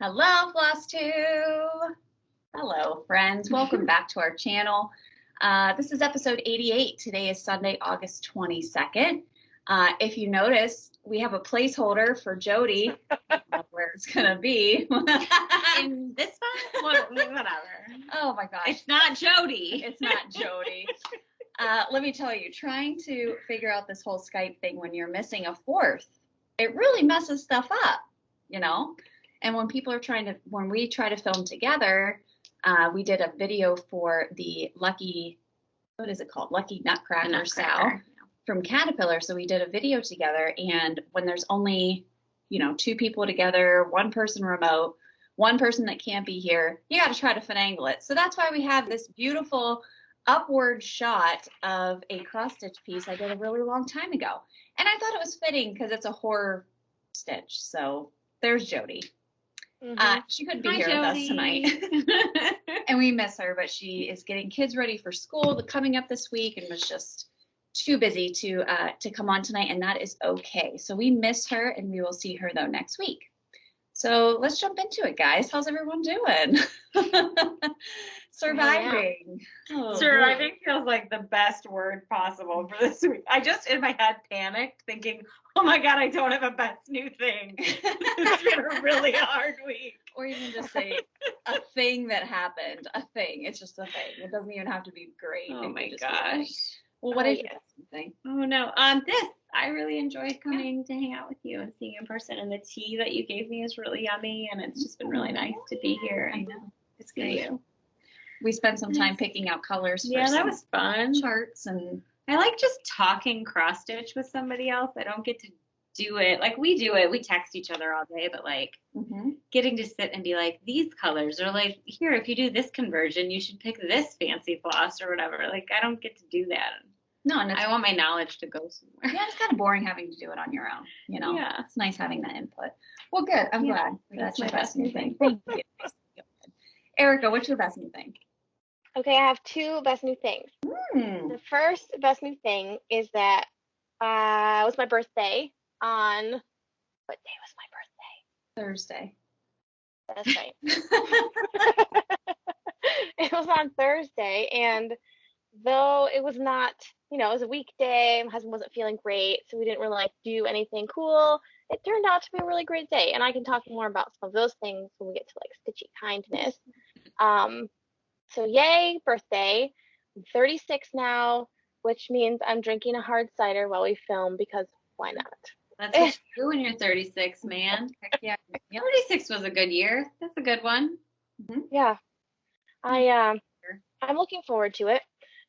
Hello, Flosstube. Hello, friends. Welcome back to our channel. This is episode 88. Today is Sunday, August 22nd. If you notice, we have a placeholder for Jodi. Where it's going to be. In this one? Whatever. Oh, my gosh. It's not Jodi. It's not Jodi. Let me tell you, trying to figure out this whole Skype thing when you're missing a fourth, it really messes stuff up, you know? And when we try to film together, we did a video for the Lucky Nutcracker Sow from Caterpillar. So we did a video together, and when there's only, two people together, one person remote, one person that can't be here, you got to try to finagle it. So that's why we have this beautiful upward shot of a cross stitch piece I did a really long time ago. And I thought it was fitting because it's a horror stitch. So there's Jodi. Mm-hmm. She couldn't be here with us tonight. And we miss her, but she is getting kids ready for school coming up this week and was just too busy to come on tonight, and that is okay. So we miss her, and we will see her though next week. So let's jump into it, guys. How's everyone doing? Surviving. Oh, surviving feels like the best word possible for this week. I just in my head panicked thinking, oh my God, I don't have a best new thing. It's been a really hard week. Or even just say a thing that happened. A thing. It's just a thing. It doesn't even have to be great. Oh my gosh. Well, what is your best new thing? Oh no. I really enjoyed coming to hang out with you and seeing you in person, and the tea that you gave me is really yummy, and it's just been really nice to be here. I know. It's great. We spent some time picking out colors for that was fun. Charts, and I like just talking cross stitch with somebody else. I don't get to do it like we do it. We text each other all day, but getting to sit and be like, these colors, or like, here, if you do this conversion, you should pick this fancy floss or whatever. Like, I don't get to do that. No, and I want my knowledge to go somewhere. Yeah, it's kind of boring having to do it on your own, Yeah. It's nice having that input. Well, good. I'm glad. That's your best new thing. Thank you. Erica, what's your best new thing? Okay, I have two best new things. The first best new thing is that it was my birthday on, what day was my birthday? Thursday. That's right. It was on Thursday, and though it was not, it was a weekday, my husband wasn't feeling great, so we didn't really do anything cool. It turned out to be a really great day, and I can talk more about some of those things when we get to stitchy kindness. So yay, birthday. I'm 36 now, which means I'm drinking a hard cider while we film because why not? That's what you do when you're 36, man. Heck yeah. 36 was a good year. That's a good one. Mm-hmm. Yeah. I'm looking forward to it.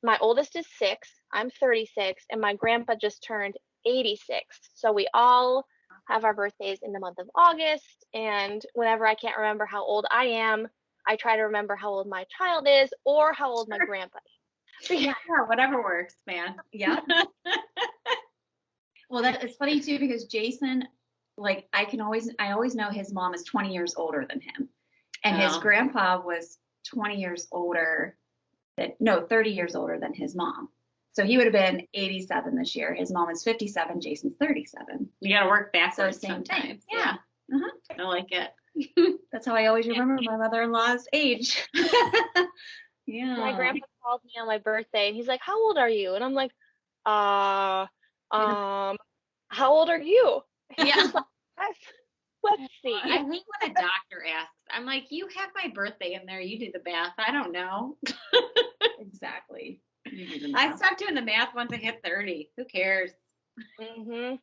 My oldest is 6, I'm 36, and my grandpa just turned 86. So we all have our birthdays in the month of August, and whenever I can't remember how old I am, I try to remember how old my child is or how old my grandpa is. Yeah, whatever works, man. Yeah. Well, it's funny too, because Jason, I always know his mom is 20 years older than him, and his grandpa was 30 years older than his mom. So he would have been 87 this year. His mom is 57. Jason's 37. You got to work backwards sometimes. Time. Yeah. I like it. That's how I always remember my mother-in-law's age. Yeah. My grandpa called me on my birthday, and he's like, "How old are you?" And I'm like, how old are you?" Yeah. Let's see. I hate when a doctor asks. I'm like, you have my birthday in there. You do the math. I don't know. Exactly. I stopped doing the math once I hit 30. Who cares? Oh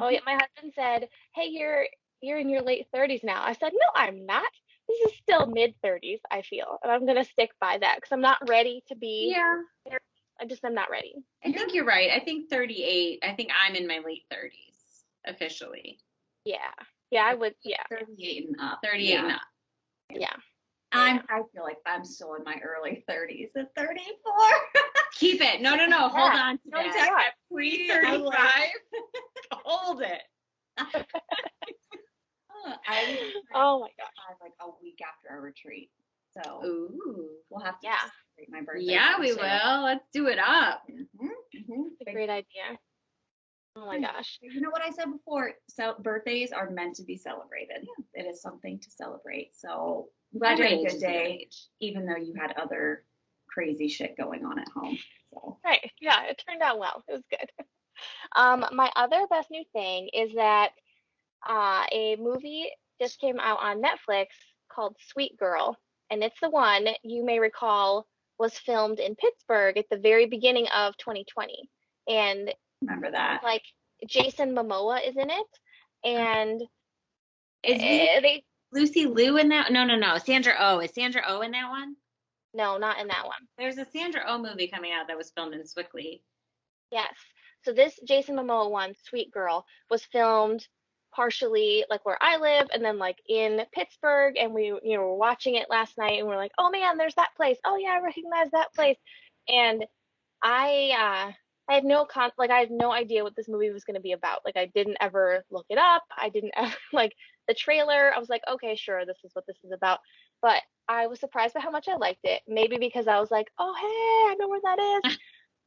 yeah, my husband said, "Hey, you're in your late 30s now." I said, "No, I'm not. This is still mid 30s, I feel." And I'm going to stick by that because I'm not ready to be. Yeah. I'm not ready. I think you're right. I think 38. I think I'm in my late 30s officially. Yeah. Yeah, I would. Yeah. 38 and up. 38 and up. Yeah. I feel like I'm still in my early 30s at 34. Keep it. No. Hold on to that. Please, 35. Hold it. Oh my gosh. Like a week after our retreat. So we'll have to celebrate my birthday. Yeah, we will. Let's do it up. It's a great idea. Oh my gosh. You know what I said before? So birthdays are meant to be celebrated. Yeah. It is something to celebrate. So I'm glad you had a good day, even though you had other crazy shit going on at home. So. Right. Yeah, it turned out well. It was good. My other best new thing is that a movie just came out on Netflix called Sweet Girl, and it's the one you may recall was filmed in Pittsburgh at the very beginning of 2020. And remember that. Like Jason Momoa is in it, and is Lucy Liu in that? No. Sandra Oh. Is Sandra Oh in that one? No, not in that one. There's a Sandra Oh movie coming out that was filmed in Swickley. Yes. So this Jason Momoa one, Sweet Girl, was filmed partially like where I live and then like in Pittsburgh, and we were watching it last night and we're like, oh man, there's that place. Oh yeah, I recognize that place. And I had I had no idea what this movie was going to be about. Like I didn't ever look it up. I didn't ever like the trailer. I was like, okay, sure, this is what this is about. But I was surprised by how much I liked it. Maybe because I was like, oh hey, I know where that is.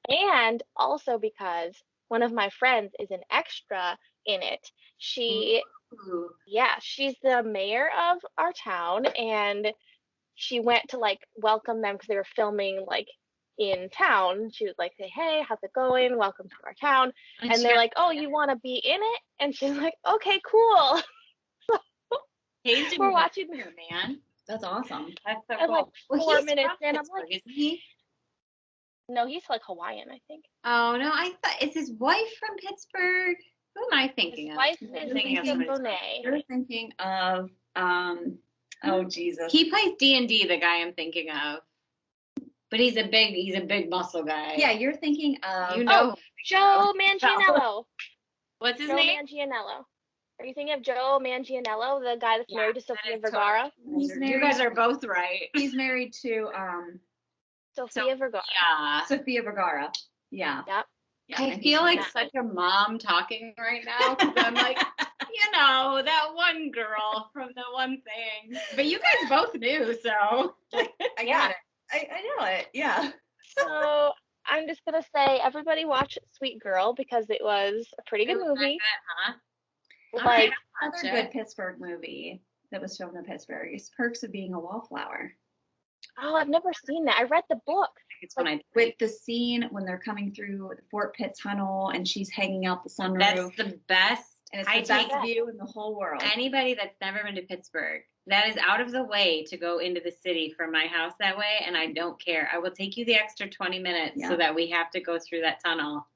And also because one of my friends is an extra in it. She's the mayor of our town, and she went to like welcome them because they were filming like in town. She was like, say, hey, how's it going? Welcome to our town. And they're like, oh, you want to be in it? And she's like, okay, cool. We're watching here, man. That's awesome. That's so cool. Like 4 minutes in, I'm like, isn't he? No, he's like Hawaiian, I think. Oh no, I thought it's his wife from Pittsburgh. Who am I thinking of? His wife is Lisa Bonet. You're thinking of oh Jesus. He plays D&D, the guy I'm thinking of. But he's a big muscle guy. Yeah, you're thinking of Joe Manganiello. What's his name? Joe Manganiello. Are you thinking of Joe Manganiello, the guy that's married to Sofia Vergara? You guys are both right. He's married to Sofia Vergara. Yeah. Sofia Vergara. Yeah. Yep. Yeah, I feel like such a mom talking right now because I'm like, that one girl from the one thing. But you guys both knew, so. I got it. I know it. Yeah. So I'm just going to say everybody watch Sweet Girl because it was a pretty good movie. Like another good Pittsburgh movie that was filmed in Pittsburgh is Perks of Being a Wallflower. Oh, I've never seen that. I read the book. It's with the scene when they're coming through the Fort Pitt tunnel and she's hanging out the sunroof. That's the best. And it's the best view in the whole world. Anybody that's never been to Pittsburgh, that is out of the way to go into the city from my house that way, and I don't care. I will take you the extra 20 minutes so that we have to go through that tunnel.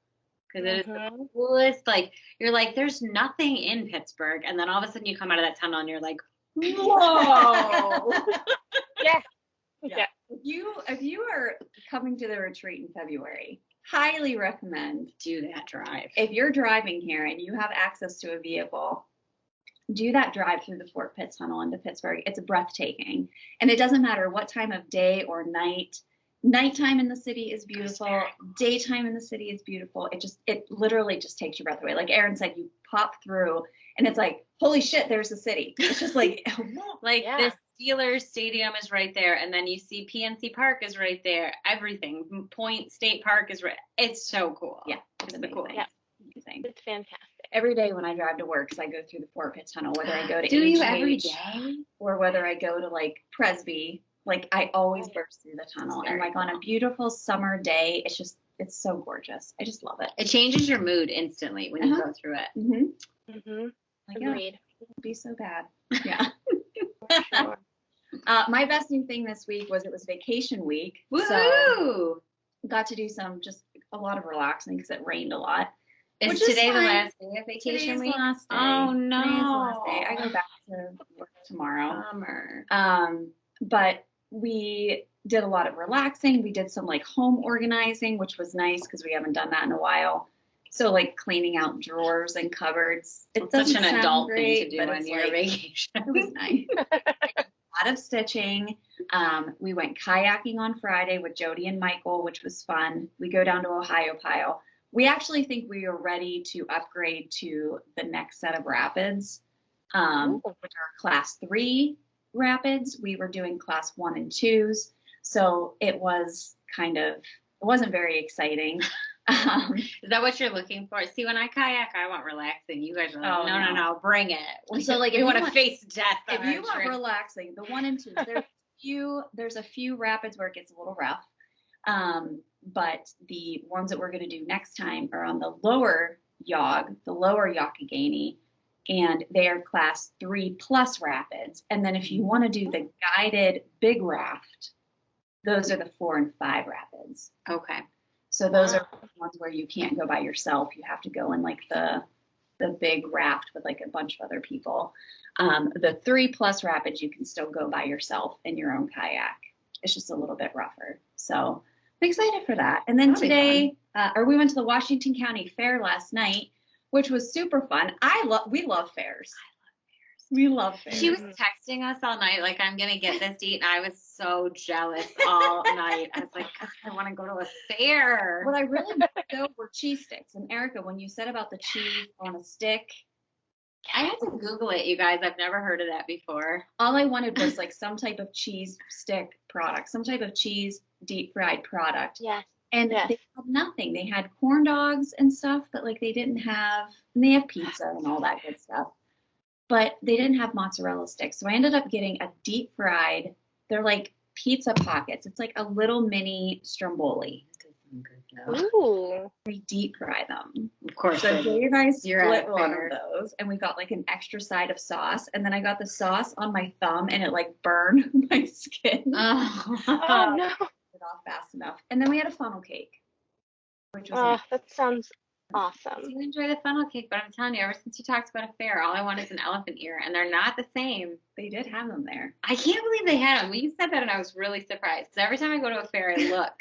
Because it is the coolest. Like, you're like, there's nothing in Pittsburgh. And then all of a sudden you come out of that tunnel and you're like, whoa. Yeah. If you are coming to the retreat in February, highly recommend do that drive. If you're driving here and you have access to a vehicle, do that drive through the Fort Pitt tunnel into Pittsburgh. It's breathtaking. And it doesn't matter what time of day or night. Nighttime in the city is beautiful. Daytime in the city is beautiful. It literally just takes your breath away. Like Erin said, you pop through and it's like, holy shit, there's the city. It's just like, the Steelers Stadium is right there. And then you see PNC Park is right there. Everything. Point State Park is right. It's so cool. Yeah. It's amazing. Cool. Yeah. It's fantastic. Every day when I drive to work, because I go through the Fort Pitt tunnel, whether I go to Do you every day? Or whether I go to like Presby, like I always burst through the tunnel. And like on a beautiful summer day, it's so gorgeous. I just love it. It changes your mood instantly when you go through it. Mm-hmm. Mm-hmm. Like, Agreed. It won't be so bad. Yeah. Sure. My best new thing this week was it was vacation week. Woo! So got to do a lot of relaxing because it rained a lot. Is today the last day of vacation week? Last day. Oh no. Today is the last day. I go back to work tomorrow. Bummer. But we did a lot of relaxing. We did some like home organizing, which was nice because we haven't done that in a while. So like cleaning out drawers and cupboards. It's such an adult thing to do on your vacation. It was nice. A lot of stitching. We went kayaking on Friday with Jodi and Michael, which was fun. We go down to Ohio Pile. We actually think we are ready to upgrade to the next set of rapids, which are class 3 rapids. We were doing class 1 and 2s. So it wasn't very exciting. Is that what you're looking for? See, when I kayak, I want relaxing. You guys are like, Oh, no, bring it. So like, we want to face death. If you want relaxing, the 1 and 2, there's a few rapids where it gets a little rough. But the ones that we're going to do next time are on the lower Youghiogheny, and they are class 3+ rapids. And then if you want to do the guided big raft, those are the 4 and 5 rapids. Okay. So those are ones where you can't go by yourself. You have to go in like the big raft with like a bunch of other people. The 3+ rapids, you can still go by yourself in your own kayak. It's just a little bit rougher. So I'm excited for that. And then today, we went to the Washington County Fair last night, which was super fun. We love fairs. We love fairs. She was texting us all night, like, I'm going to get this to eat. And I was so jealous all night. I was like, God, I want to go to a fair. What I really wanted though were cheese sticks. And Erica, when you said about the cheese on a stick, I had to Google it, you guys. I've never heard of that before. All I wanted was like some type of cheese stick product, some type of cheese deep fried product. Yes. And they had nothing. They had corn dogs and stuff, but like they didn't have, and they have pizza and all that good stuff, but they didn't have mozzarella sticks. So I ended up getting a deep fried, they're like pizza pockets. It's like a little mini stromboli. Ooh. They deep fry them. Of course. So Jodi and I split one fair. of those, and we got like an extra side of sauce, and then I got the sauce on my thumb, and it like burned my skin. Oh no. It off fast enough. And then we had a funnel cake, which was that sounds awesome. You enjoy the funnel cake, but I'm telling you, ever since you talked about a fair, all I want is an elephant ear, and they're not the same. They did have them there. I can't believe they had them. When you said that, and I was really surprised, because every time I go to a fair, I look.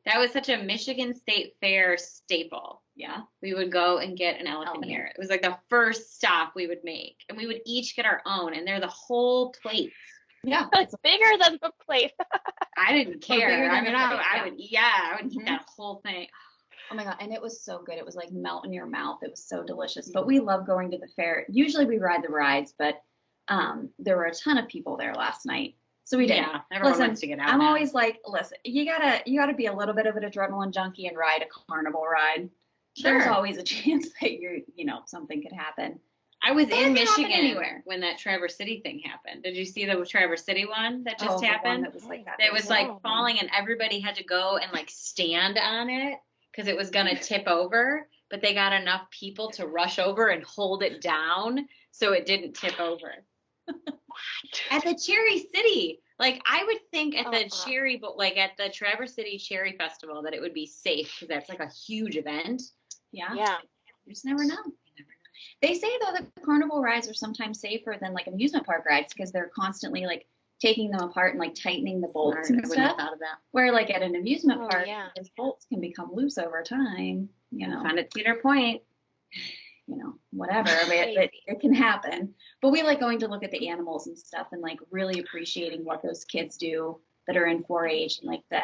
That was such a Michigan State Fair staple. Yeah. We would go and get an elephant ear. It was like the first stop we would make, and we would each get our own, and they're the whole plate. Yeah. It's bigger than the plate. I didn't care. I mean, I would eat Mm-hmm. that whole thing. Oh my God. And it was so good. It was like melt in your mouth. It was so delicious. But we love going to the fair. Usually we ride the rides, but there were a ton of people there last night. So we did. Yeah, everyone wants to get out. I'm always like, listen, you gotta be a little bit of an adrenaline junkie and ride a carnival ride. Sure. There's always a chance that something could happen. I was in Michigan when that Traverse City thing happened. Did you see the Traverse City one that just happened? That was like that. It was like falling, and everybody had to go and like stand on it because it was gonna tip over. But they got enough people to rush over and hold it down so it didn't tip over. At the Cherry City, like I would think at the Cherry, but like at the Traverse City Cherry Festival, that it would be safe because that's like a huge event. Yeah. Yeah. You just never know. They say though that carnival rides are sometimes safer than like amusement park rides because they're constantly like taking them apart and like tightening the bolts and stuff. Thought of that. Where like at an amusement park, yeah. those bolts can become loose over time. Found at Cedar Point. Whatever. I mean, it can happen. But we like going to look at the animals and stuff and like really appreciating what those kids do that are in 4-H and like the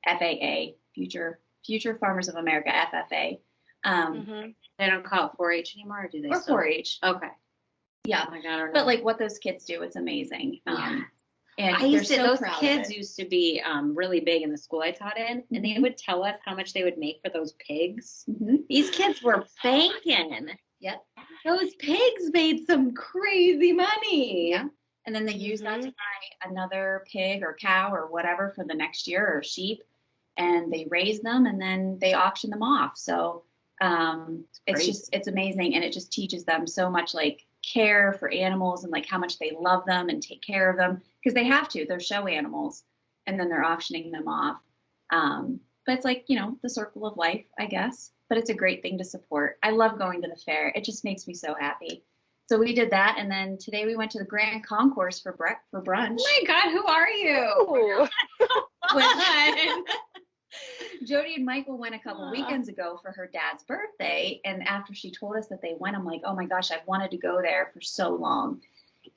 FFA, Future Farmers of America, FFA. They don't call it 4-H anymore, or do they? Or 4-H. Okay. Yeah. Oh my God, I don't know. But like what those kids do, it's amazing. And those kids used to be really big in the school I taught in, and they would tell us how much they would make for those pigs. Mm-hmm. These kids were banking. Yep. Those pigs made some crazy money. Yeah. And then they use that to buy another pig or cow or whatever for the next year, or sheep, and they raise them and then they auction them off. So it's amazing, and it just teaches them so much like care for animals and like how much they love them and take care of them because they have to. They're show animals, and then they're auctioning them off. But it's like the circle of life, I guess. But it's a great thing to support. I love going to the fair. It just makes me so happy. So we did that, and then today we went to the Grand Concourse for brunch. Oh my God, who are you? Jodi and Michael went a couple weekends ago for her dad's birthday, and after she told us that they went, I'm like, oh my gosh, I've wanted to go there for so long.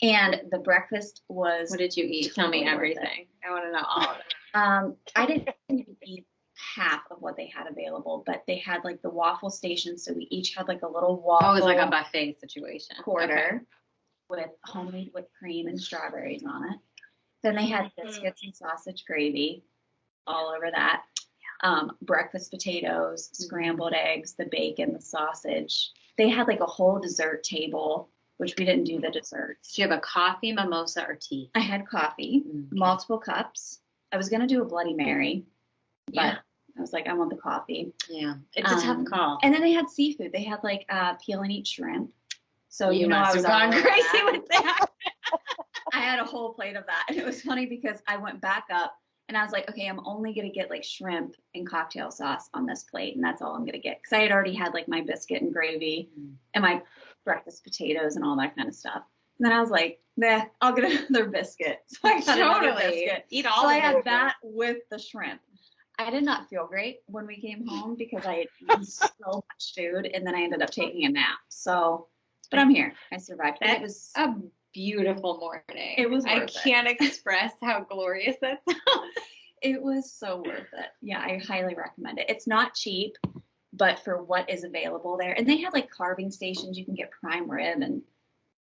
And the breakfast was. What did you eat? Tell me everything. I want to know all of it. I didn't even eat half of what they had available, but they had like the waffle station, so we each had like a little waffle. Oh, it was like a buffet situation. Quarter with homemade whipped cream and strawberries on it. Then they had biscuits and sausage gravy all over that. breakfast potatoes, scrambled eggs, the bacon, the sausage. They had like a whole dessert table, which we didn't do the desserts. Do you have a coffee, mimosa, or tea? I had coffee, multiple cups. I was going to do a Bloody Mary, but I was like, I want the coffee. Yeah, it's a tough call. And then they had seafood. They had like peel and eat shrimp. So you know I was gone crazy with that. I had a whole plate of that. And it was funny because I went back up and I was like, okay, I'm only going to get like shrimp and cocktail sauce on this plate. And that's all I'm going to get. Because I had already had like my biscuit and gravy and my breakfast potatoes and all that kind of stuff. And then I was like, nah, I'll get another biscuit. So I got another biscuit. Eat all so of I had it. that with the shrimp. I did not feel great when we came home because I had eaten so much food and then I ended up taking a nap. So, but I'm here. I survived. That it was a beautiful morning. It was I worth it. can't express how glorious that sounds. It was so worth it. Yeah, I highly recommend it. It's not cheap, but for what is available there. And they had like carving stations. You can get prime rib and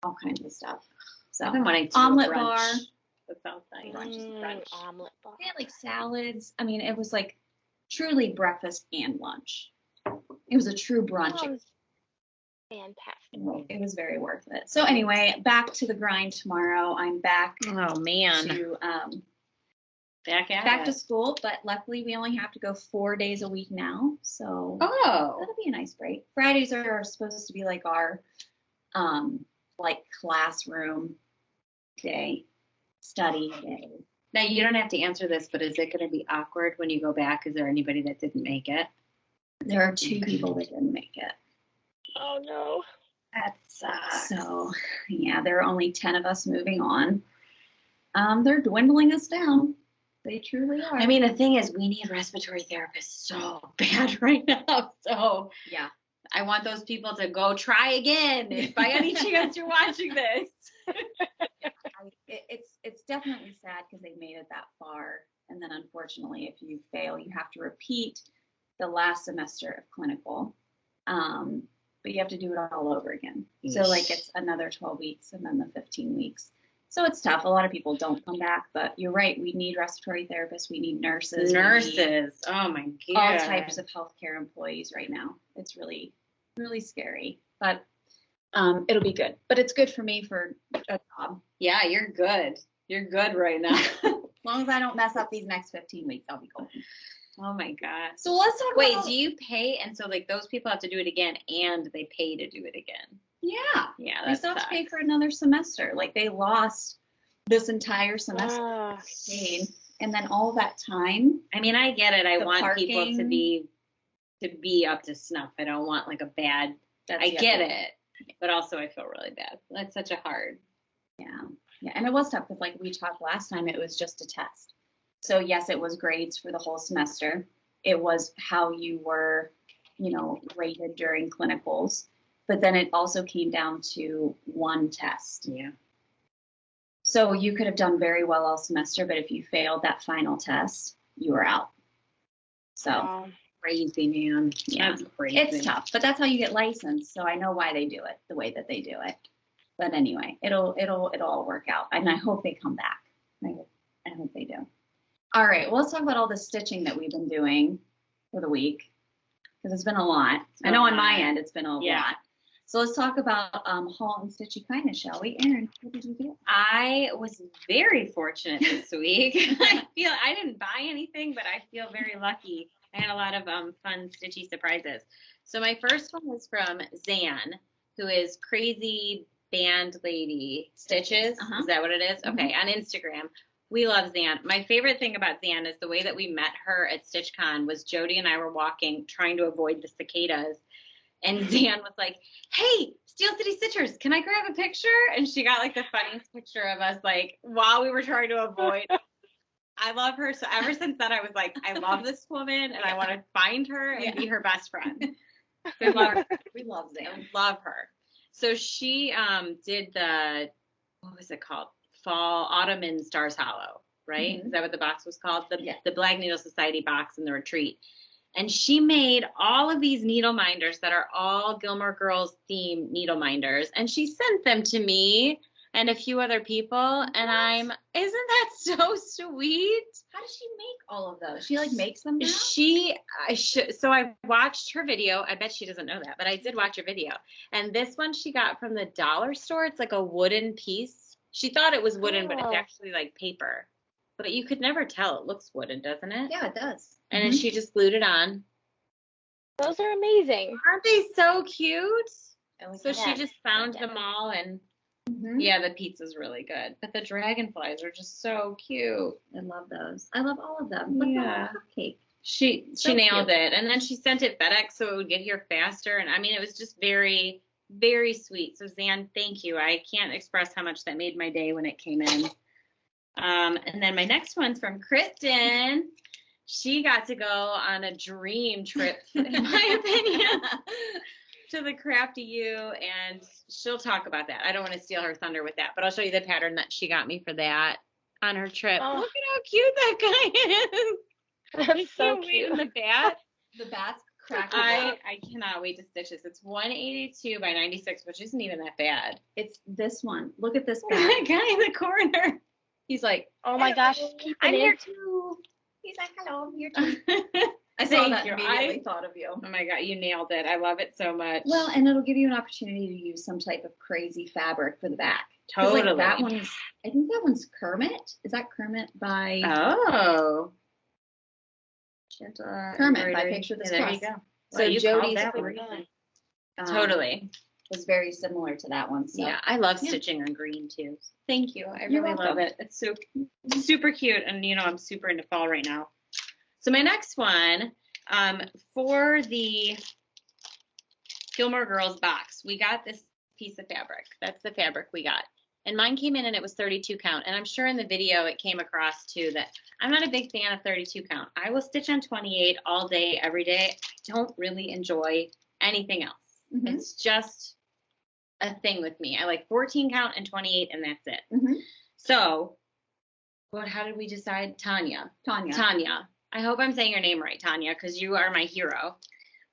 all kinds of stuff. So I've been wanting to omelet do a brunch. bar. That sounds nice. Omelet bar. They had like salads. I mean, it was like truly breakfast and lunch. It was a true brunch. Sounds fantastic. It was very worth it. So anyway, back to the grind tomorrow. I'm back Oh man. to Back to school, but luckily we only have to go 4 days a week now. So Oh. that'll be a nice break. Fridays are supposed to be like our like classroom day, study day. Now you don't have to answer this, but is it going to be awkward when you go back? Is there anybody that didn't make it? There are 2 people that didn't make it. Oh no. That sucks. So yeah, there are only 10 of us moving on. They're dwindling us down. They truly are. I mean, the thing is, we need respiratory therapists so bad right now. So yeah, I want those people to go try again if by any chance you're watching this. It's definitely sad because they made it that far. And then unfortunately, if you fail, you have to repeat the last semester of clinical. But you have to do it all over again. So like it's another 12 weeks and then the 15 weeks. So it's tough. A lot of people don't come back, but you're right. We need respiratory therapists. We need nurses. Oh my God. All types of healthcare employees right now. It's really, really scary, but it'll be good. But it's good for me for a job. Yeah, you're good. You're good right now. As long as I don't mess up these next 15 weeks, I'll be cool. Oh my God. So let's talk Wait, about... do you pay? And so like those people have to do it again and they pay to do it again. Yeah. Yeah, They still have to pay for another semester. Like they lost this entire semester paid, and then all that time. I mean, I get it. I The want people parking. to be up to snuff. I don't want like a bad. I get it, but also I feel really bad. That's such a hard. Yeah. And it was tough because like we talked last time, it was just a test. So yes, it was grades for the whole semester. It was how you were, rated during clinicals. But then it also came down to one test. Yeah. So you could have done very well all semester, but if you failed that final test, you were out. So Crazy, man. Yeah. That's crazy. it's tough, but that's how you get licensed. So I know why they do it the way that they do it. But anyway, it'll all work out, and I hope they come back. I hope they do. All right, well, let's talk about all the stitching that we've been doing for the week because it's been a lot. I know on my end it's been a lot. So let's talk about haul and stitchy kindness, shall we? Erin, what did you do? I was very fortunate this week. I didn't buy anything, but I feel very lucky. I had a lot of fun stitchy surprises. So my first one was from Zan, who is Crazy Band Lady Stitches. Uh-huh. Is that what it is? Mm-hmm. Okay, on Instagram. We love Zan. My favorite thing about Zan is the way that we met her at StitchCon was Jodi and I were walking, trying to avoid the cicadas. And Zan was like, hey, Steel City Stitchers, can I grab a picture? And she got like the funniest picture of us like while we were trying to avoid. I love her. So ever since then, I was like, I love this woman and I want to find her and be her best friend. We love Zan. I love her. So she did the, what was it called? Autumn in Stars Hollow, right? Mm-hmm. Is that what the box was called? The Black Needle Society box in the retreat. And she made all of these needle minders that are all Gilmore Girls themed needle minders. And she sent them to me. and a few other people. And isn't that so sweet? How does she make all of those? She like makes them now? So I watched her video. I bet she doesn't know that, but I did watch her video. And this one she got from the dollar store. It's like a wooden piece. She thought it was wooden, but it's actually like paper. But you could never tell. It looks wooden, doesn't it? Yeah, it does. And then she just glued it on. Those are amazing. Aren't they so cute? So Yes. she just found them all, and yeah, the pizza's really good. But the dragonflies are just so cute. I love those. I love all of them. Look at the cupcake. She nailed it. And then she sent it FedEx so it would get here faster. And I mean, it was just very, very sweet. So Zan, thank you. I can't express how much that made my day when it came in. And then my next one's from Kristen. She got to go on a dream trip, in my opinion, to the Crafty U, and she'll talk about that. I don't want to steal her thunder with that, but I'll show you the pattern that she got me for that on her trip. Oh. Look at how cute that guy is. That's so cute. In the bat. The bat's cracking. I cannot wait to stitch this. It's 182 by 96, which isn't even that bad. It's this one. Look at this That bat. guy in the corner. He's like, Oh my gosh. I'm keeping here it. too. he's like, hello, I'm here too. I saw Thank that you. and immediately thought of you. Oh my God, you nailed it. I love it so much. Well, and it'll give you an opportunity to use some type of crazy fabric for the back. 'Cause, totally. Like, that one's, I think that one's Kermit. Is that Kermit by Oh. Kermit by Picture This There Cross? you go. So Well, you called Jodi's that green, one. um, Totally. was very similar to that one. So Yeah, I love Yeah. stitching on green too. Thank you. I You're really love welcome. it. It's so super cute, and I'm super into fall right now. So my next one, for the Gilmore Girls box, we got this piece of fabric. That's the fabric we got. And mine came in and it was 32 count. And I'm sure in the video it came across too that I'm not a big fan of 32 count. I will stitch on 28 all day, every day. I don't really enjoy anything else. Mhm. It's just a thing with me. I like 14 count and 28 and that's it. Mhm. So how did we decide? Tanya. I hope I'm saying your name right, Tanya, because you are my hero.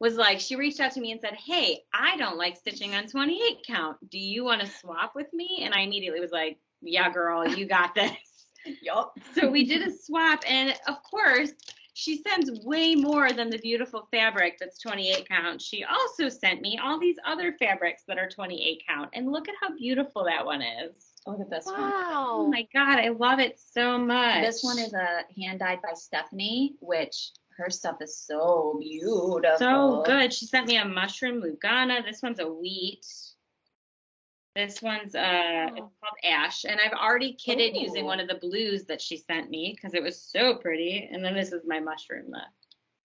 Was like, she reached out to me and said, hey, I don't like stitching on 28 count. Do you want to swap with me? And I immediately was like, yeah, girl, you got this. Yup. So we did a swap. And of course, she sends way more than the beautiful fabric that's 28 count. She also sent me all these other fabrics that are 28 count. And look at how beautiful that one is. Look at this one. Oh Wow. my God, I love it so much. This one is a hand dyed by Stephanie, which her stuff is so beautiful. so good. She sent me a mushroom Lugana. This one's a wheat. This one's it's called Ash. And I've already kitted using one of the blues that she sent me because it was so pretty. And then this is my mushroom,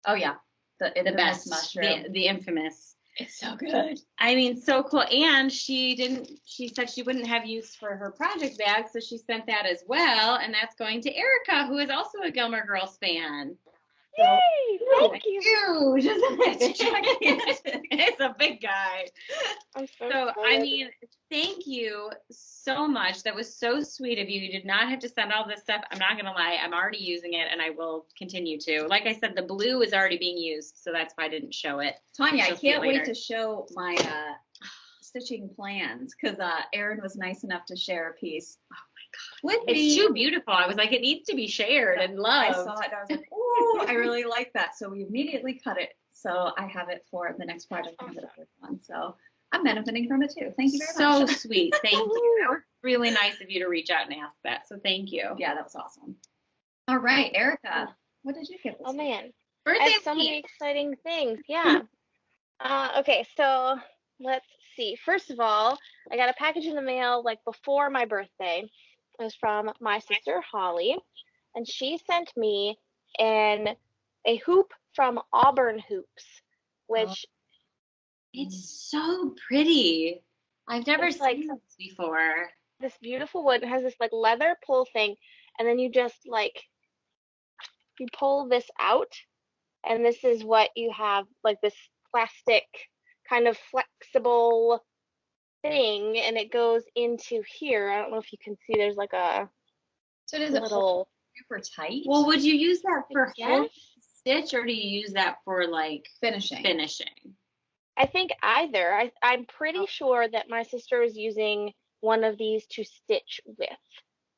Oh yeah, the the best mushroom. the infamous. It's so good. I mean, so cool. And she said she wouldn't have use for her project bag, so she sent that as well. And that's going to Erica, who is also a Gilmore Girls fan. Yay! Thank you. Huge, isn't it? It's a big guy. I'm so So, I excited. mean, thank you so much. That was so sweet of you. You did not have to send all this stuff. I'm not going to lie. I'm already using it, and I will continue to. Like I said, the blue is already being used, so that's why I didn't show it. Tanya, I She'll see it can't wait later. to show my stitching plans because Erin was nice enough to share a piece. Oh my God, with me. It's too beautiful. I was like, it needs to be shared and I loved. saw it and I was like, oh, I really like that. So we immediately cut it. So I have it for the next project I'm going to work on. So I'm benefiting from it too. Thank you very So much. sweet. Thank you. That was really nice of you to reach out and ask that. So thank you. Yeah, that was awesome. All right, Erica, what did you get this Oh week? man. I Birthday have so many week. exciting things. Yeah. Okay, so let's see. First of all, I got a package in the mail like before my birthday. It was from my sister Holly, and she sent me a hoop from Auburn Hoops, which It's so pretty. I've never It's like- seen this before. this beautiful wood. It has this like leather pull thing, and then you just like you pull this out, and this is what you have, like this plastic kind of flexible thing, and it goes into here. I don't know if you can see, there's like a So does it hold little super tight? Well, would you use that for guess. full stitch or do you use that for like finishing. finishing? I think either. I'm pretty sure that my sister is using one of these to stitch with.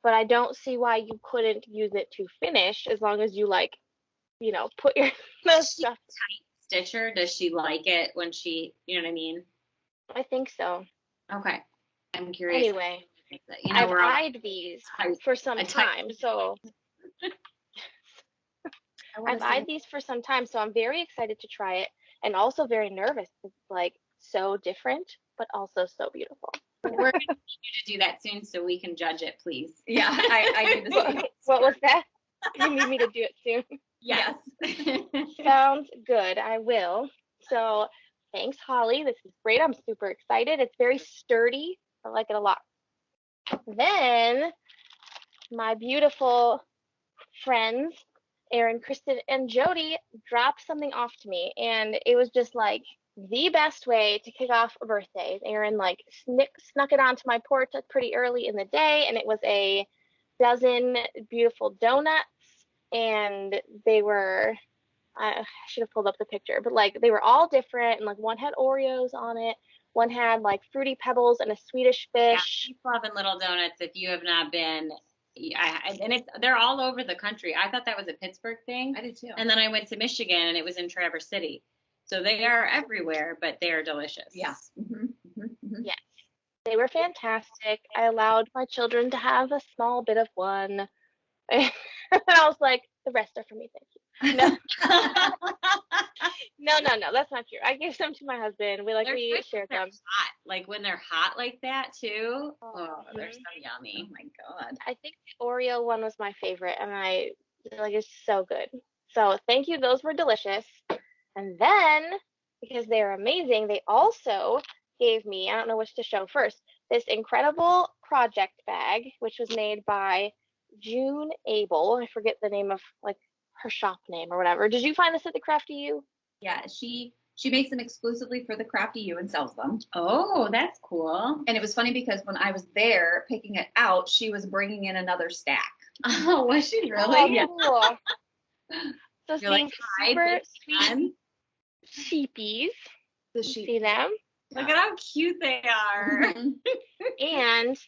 But I don't see why you couldn't use it to finish as long as you like, put your stuff. Tight stitcher. Does she like it when she, you know what I mean? I think so. Okay. I'm curious. Anyway, I've eyed these for some time, so I've eyed these for some time, so I'm very excited to try it and also very nervous. It's like so different, but also so beautiful. We're going to need you to do that soon so we can judge it, please. Yeah, I do the same. What was that? You need me to do it soon? Yes. Sounds good. I will. So thanks, Holly. This is great. I'm super excited. It's very sturdy. I like it a lot. Then my beautiful friends, Erin, Kristen, and Jodi dropped something off to me, and it was just like the best way to kick off a birthday. Erin like snuck it onto my porch pretty early in the day, and it was a dozen beautiful donuts, and they were, I should have pulled up the picture, but like they were all different, and like one had Oreos on it, one had like Fruity Pebbles and a Swedish fish. Yeah, keep loving little donuts if you have not been. And they're all over the country. I thought that was a Pittsburgh thing. I did too. And then I went to Michigan and it was in Traverse City. So they are everywhere, but they are delicious. Yeah. Yes. They were fantastic. I allowed my children to have a small bit of one. And I was like, the rest are for me, thank you. No. No, that's not true. I gave some to my husband. We shared them. Hot. Like when they're hot like that too. Oh, they're so yummy. Oh my God. I think the Oreo one was my favorite, and it's so good. So thank you. Those were delicious. And then, because they're amazing, they also gave me, I don't know which to show first, this incredible project bag, which was made by June Abel. I forget the name of like her shop name or whatever. Did you find this at the Crafty U? Yeah, she makes them exclusively for the Crafty U and sells them. Oh, that's cool. And it was funny because when I was there picking it out, she was bringing in another stack. Oh, was she really? Oh, yeah. Cool. So you're like, super sweet sheepies. The sheep. See them? Look at how cute they are. And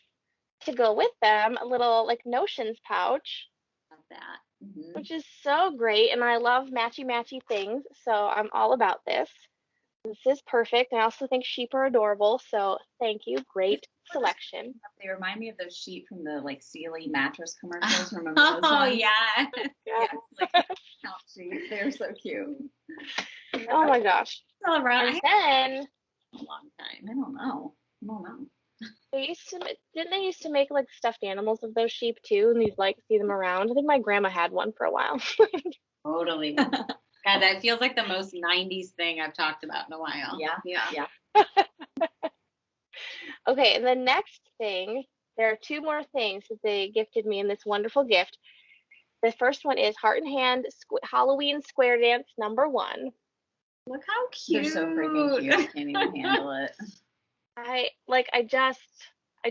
to go with them, a little like Notions pouch. Love that. Which is so great, and I love matchy things, so I'm all about this. This is perfect. I also think sheep are adorable, so thank you. Great selection. They remind me of those sheep from the like Sealy mattress commercials. Remember those ones? Oh yeah. Yeah, like count sheep. They're so cute. Oh my gosh. All right. And then a long time. I don't know. they used to make like stuffed animals of those sheep too, and these like see them around. I think my grandma had one for a while. Totally. God, that feels like the most 90s thing I've talked about in a while. Yeah. Okay, and the next thing, there are two more things that they gifted me in this wonderful gift. The first one is Heart and Hand Halloween Square Dance #1. Look how cute. They're so freaking cute. I can't even handle it. I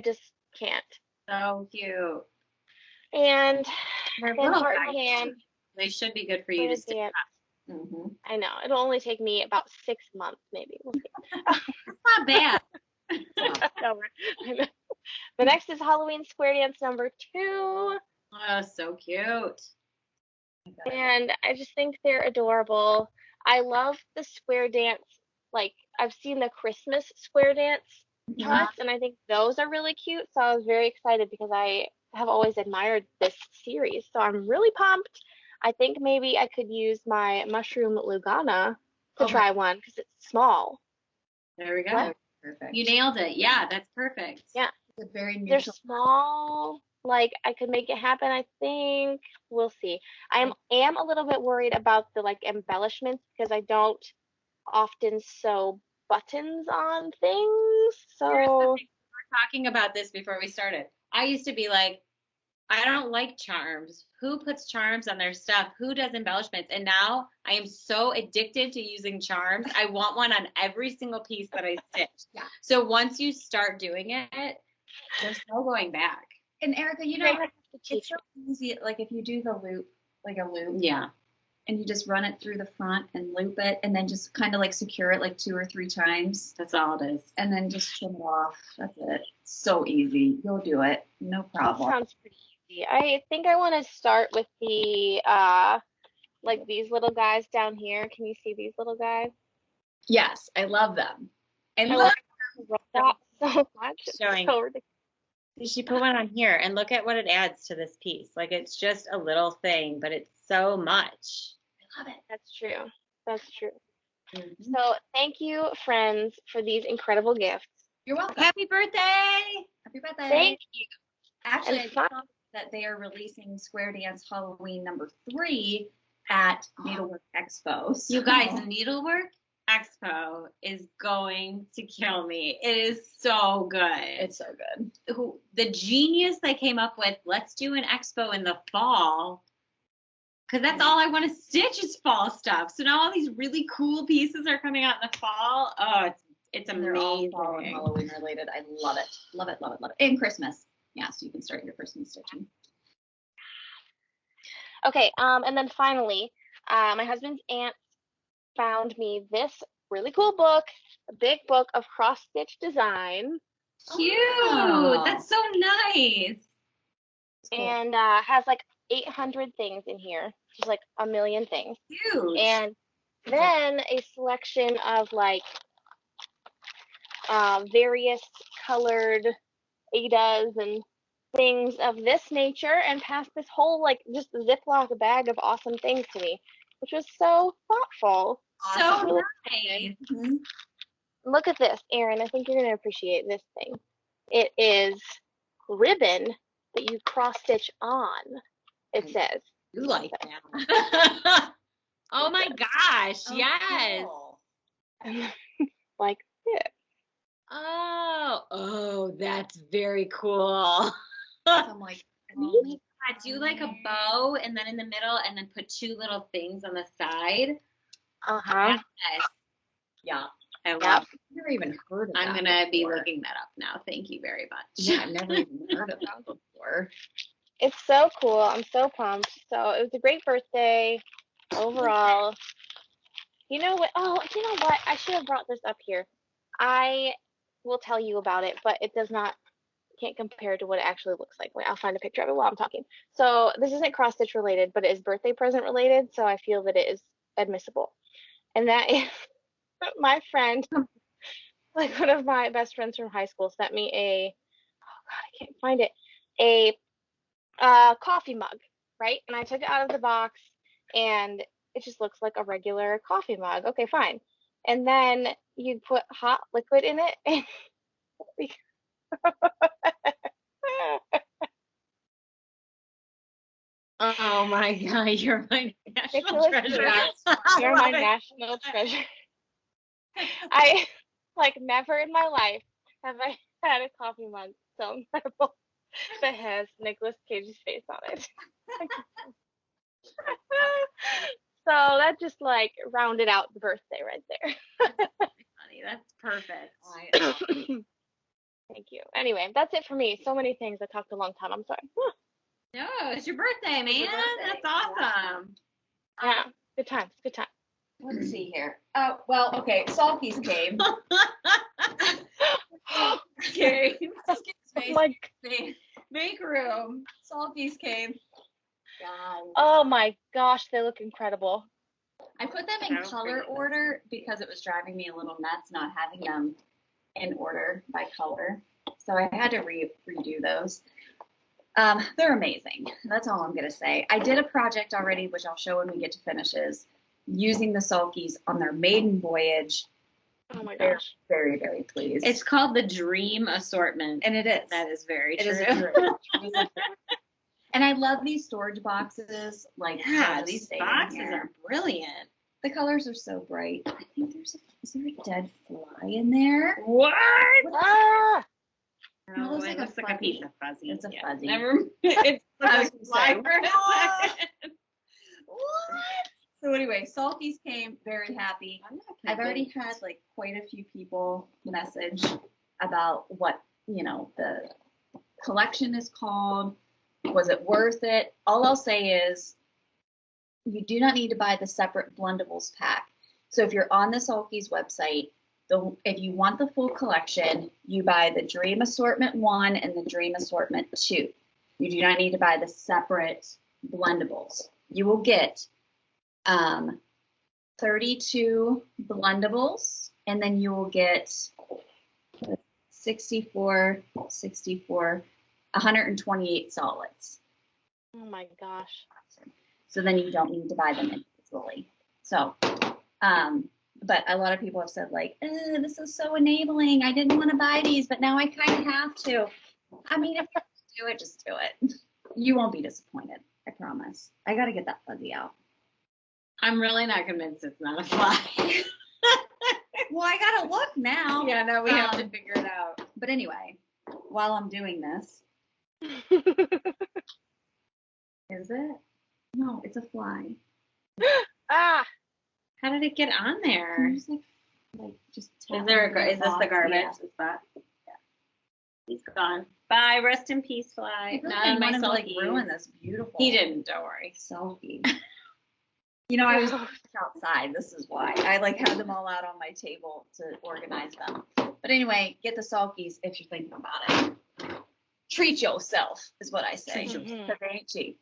just can't. So cute. And They're then Heart and Hand. They should be good for you to stick up. I know. It'll only take me about 6 months, maybe. We'll see. That's not bad. The next is Halloween Square Dance #2. Oh, so cute. And I just think they're adorable. I love the square dance. Like, I've seen the Christmas square dance charts, and I think those are really cute. So I was very excited because I have always admired this series. So I'm really pumped. I think maybe I could use my mushroom Lugana to try one because it's small. There we go. What? Perfect. You nailed it. Yeah, that's perfect. Yeah. It's very neutral. They're small. Like, I could make it happen, I think. We'll see. I am a little bit worried about the like embellishments because I don't often sew buttons on things. So we were talking about this before we started. I used to be like, I don't like charms. Who puts charms on their stuff? Who does embellishments? And now I am so addicted to using charms. I want one on every single piece that I stitch. Yeah. So once you start doing it, there's no going back. And Erica, you know, it's so easy. Like if you do the loop, like a loop. Yeah. and you just run it through the front and loop it, and then just kind of like secure it like 2 or 3 times. That's all it is. And then just trim it off. That's it. So easy. You'll do it. No problem. That sounds pretty easy. I think I want to start with the like these little guys down here. Can you see these little guys? Yes, I love them. And I look, love that so much. It's Showing. so ridiculous. She put one on here, and look at what it adds to this piece. Like, it's just a little thing, but it's so much. I love it. That's true. That's true. Mm-hmm. So thank you, friends, for these incredible gifts. You're welcome. Happy birthday! Happy birthday. Thank you. Actually, And I saw that they are releasing Square Dance Halloween #3 at Needlework Expo. So. You guys, the Needlework Expo is going to kill me. It is so good. It's so good. The genius they came up with, let's do an expo in the fall. Because that's all I want to stitch is fall stuff. So now all these really cool pieces are coming out in the fall. Oh, it's And they're all amazing. fall and Halloween related. I love it. Love it, love it, love it. And Christmas. Yeah, so you can start your Christmas stitching. Okay, and then finally, my husband's aunt found me this really cool book, a big book of cross-stitch design. Cute. Oh. That's so nice. Cool. And has like 800 things in here, just like a million things. Huge. And then a selection of like various colored Adas and things of this nature, and passed this whole like just Ziploc bag of awesome things to me, which was so thoughtful. So Really nice. Mm-hmm. Look at this, Erin. I think you're going to appreciate this thing. It is ribbon that you cross stitch on, it says. You like that. Oh my gosh. Oh, yes. cool. Like this. Oh, that's very cool. So I'm like, Oh my God, do like a bow and then in the middle and then put 2 little things on the side. Uh-huh. Yes. yeah. I love Yep. it. I've never even heard of that. I'm going to be before. looking that up now. Thank you very much. Yeah, I've never even heard of that before. It's so cool. I'm so pumped. So it was a great birthday overall. You know what? Oh, you know what? I should have brought this up here. I will tell you about it, but it does not, can't compare to what it actually looks like. Wait, I'll find a picture of it while I'm talking. So this isn't cross stitch related, but it is birthday present related. So I feel that it is admissible. And that is my friend, like one of my best friends from high school, sent me a, oh God, I can't find it, a coffee mug, right? And I took it out of the box, and it just looks like a regular coffee mug. Okay, fine. And then you put hot liquid in it, and Oh my God, you're my national Nicholas, treasure. you're my national treasure. I like never in my life have I had a coffee mug so incredible that has Nicolas Cage's face on it. So that just like rounded out the birthday right there. Honey, that's perfect. Thank you. Anyway, that's it for me. So many things. I talked a long time. I'm sorry. No, it's your birthday, man. your birthday. That's awesome. Yeah, good times. Good time. Let's see here. Oh, well, okay. Sulky's came. Okay. Oh my, Make room. Sulky's came. oh my gosh, they look incredible. I put them in color order because it was driving me a little nuts not having them in order by color. So I had to redo those. They're amazing. That's all I'm going to say. I did a project already, which I'll show when we get to finishes, using the Sulkies on their maiden voyage. Oh my They're gosh. very, very pleased. It's called the Dream Assortment. And it is. That is very It true. is a dream. It is a dream. And I love these storage boxes. Like, Yeah, just these stay in boxes here. are brilliant. The colors are so bright. I think is there a dead fly in there? What? Ah! No, it looks it like looks a like a fuzzy. piece of fuzzy. It's a Yeah. fuzzy. Never. It's I was a gonna fly say, for a what? second. What? So anyway, Sulkies came, very happy. I've already had like quite a few people message about what, the collection is called. Was it worth it? All I'll say is you do not need to buy the separate blundables pack. So if you're on the Sulky's website, if you want the full collection, you buy the Dream Assortment 1 and the Dream Assortment 2. You do not need to buy the separate blundables. You will get 32 blundables, and then you will get 128 solids. Oh my gosh. So then you don't need to buy them individually. So, but a lot of people have said like, this is so enabling. I didn't want to buy these, but now I kind of have to. I mean, if you do it, just do it. You won't be disappointed. I promise. I got to get that fuzzy out. I'm really not convinced it's not a fly. Well, I got to look now. Yeah, no, we have to figure it out. But anyway, while I'm doing this. Is it? No, it's a fly. Ah. How did it get on there? Just like just is this the garbage spot? Yeah. He's gone. Bye. Rest in peace, fly. Not on my Sulky. Ruin this beautiful. He didn't. Don't worry. Sulky. You know, I was outside. This is why I like had them all out on my table to organize them. But anyway, get the Sulkies if you're thinking about it. Treat yourself is what I say. They're very cheap.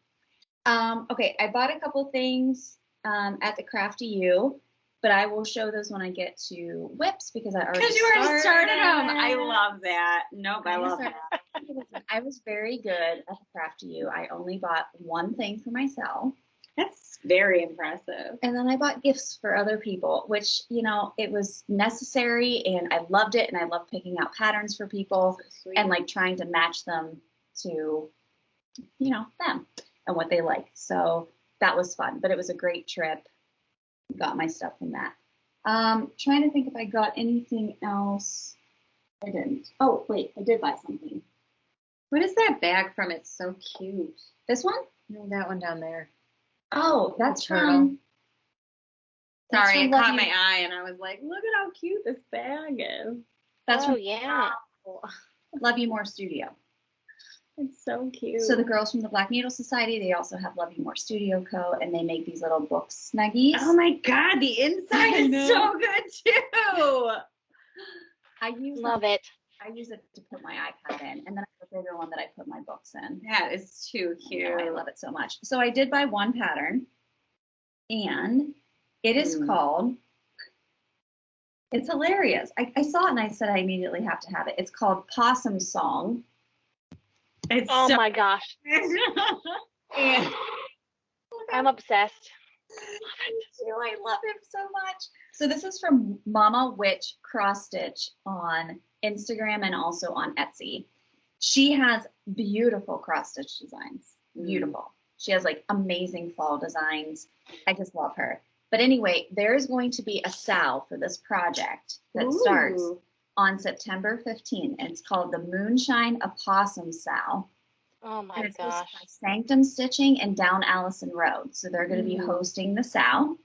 Okay, I bought a couple things at the Crafty U, but I will show those when I get to whips because I already Because you already started them. I love that. Nope, I love that. I was very good at the Crafty U. I only bought one thing for myself. That's very impressive. And then I bought gifts for other people, which, you know, it was necessary and I loved it. And I love picking out patterns for people and like trying to match them to, you know, them and what they like. So that was fun, but it was a great trip. Got my stuff from that. Trying to think if I got anything else. I didn't. Oh, wait, I did buy something. What is that bag from? It's so cute. This one? No, that one down there. Oh, that's from. Sorry, it caught my eye, and I was like, "Look at how cute this bag is." That's from yeah. Love You More Studio. It's so cute. So the girls from the Black Needle Society, they also have Love You More Studio Co. and they make these little book snuggies. Oh my God, the inside is so good too. Love it. I use it to put my iPad in, and then I have a bigger one that I put my books in. That is too cute. I love it so much. So I did buy one pattern, and it is called, it's hilarious. I saw it and I said I immediately have to have it. It's called Possum Song. It's my gosh. And I'm obsessed. I love him so much. So this is from Mama Witch Cross Stitch on Instagram and also on Etsy. She has beautiful cross stitch designs. Beautiful. She has like amazing fall designs. I just love her. But anyway, there's going to be a SAL for this project that starts on September 15th, and it's called the Moonshine Opossum SAL. Oh my and it's gosh. by Sanctum Stitching and Down Allison Road. So they're going to be hosting the SAL.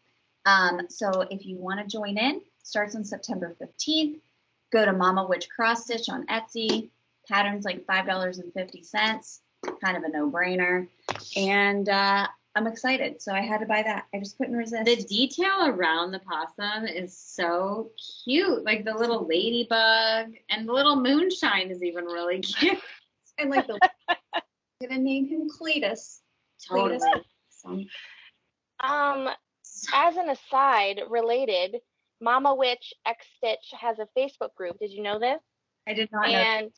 So if you want to join in, starts on September 15th. Go to Mama Witch Cross Stitch on Etsy. Pattern's like $5.50. Kind of a no-brainer. And I'm excited. So I had to buy that. I just couldn't resist. The detail around the possum is so cute. Like the little ladybug and the little moonshine is even really cute. And like the I'm gonna name him Cletus. Totally. As an aside, related, Mama Witch X Stitch has a Facebook group. Did you know this? I did not know.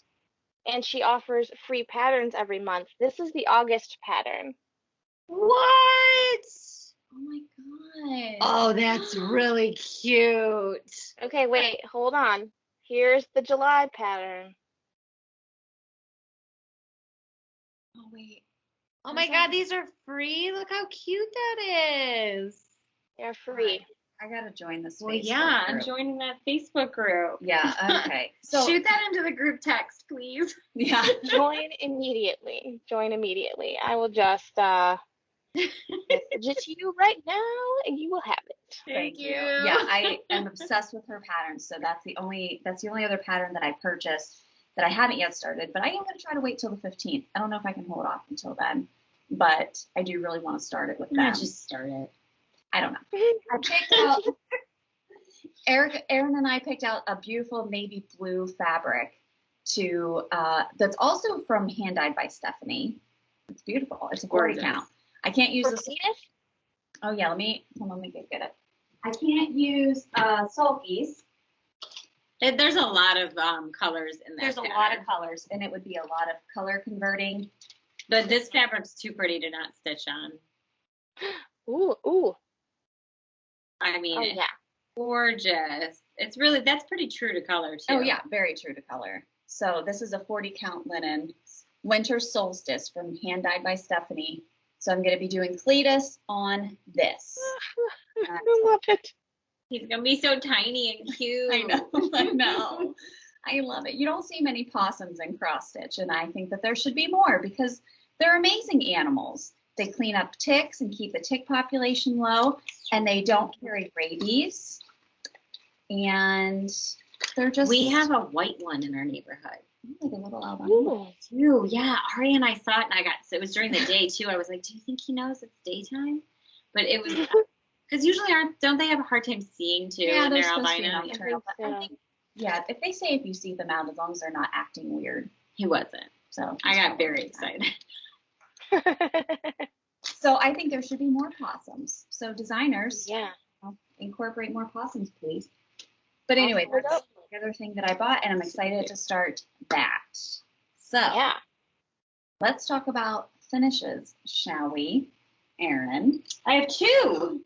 And she offers free patterns every month. This is the August pattern. What? Oh my god. Oh, that's really cute. Okay, wait, hold on. Here's the July pattern. Oh wait. Oh my God, these are free. Look how cute that is. They're free. I gotta join this. Well, yeah, I'm joining that Facebook group. Yeah. Okay. So shoot that into the group text, please. Yeah. Join immediately. I will just message it to you right now, and you will have it. Thank you. Yeah, I am obsessed with her patterns. So that's the only other pattern that I purchased that I haven't yet started. But I am gonna try to wait till the 15th. I don't know if I can hold off until then. but I do really want to start it with them. Yeah, just start it. I don't know. I picked out, Aaron and I picked out a beautiful navy blue fabric that's also from Hand Dyed by Stephanie. It's beautiful. It's a 40 count. I can't use this. Oh yeah, let me get it. I can't use sulkies. There's a lot of colors in that. There's a lot of colors, and it would be a lot of color converting. But this fabric's too pretty to not stitch on. Ooh. I mean, it's gorgeous. It's really, that's pretty true to color too. Oh yeah, very true to color. So this is a 40 count linen winter solstice from Hand Dyed by Stephanie. So I'm going to be doing Cletus on this. I love it. He's going to be so tiny and cute. I know. I love it. You don't see many possums in cross stitch, and I think that there should be more because they're amazing animals. They clean up ticks and keep the tick population low, and they don't carry rabies. And they're just... We have a white one in our neighborhood. Like a little albino. Ooh, yeah. Ari and I saw it, and it was during the day too. I was like, do you think he knows it's daytime? But it was, because usually don't they have a hard time seeing too? Yeah, they're they're supposed to be albino. nocturnal. I think, yeah, if they say if you see them out, as long as they're not acting weird. He wasn't. So I got very excited. So I think there should be more possums. So designers, Yeah. incorporate more possums, please. But anyway, that's the other thing that I bought, and I'm excited to start that. So Yeah. let's talk about finishes, shall we, Erin? I have two.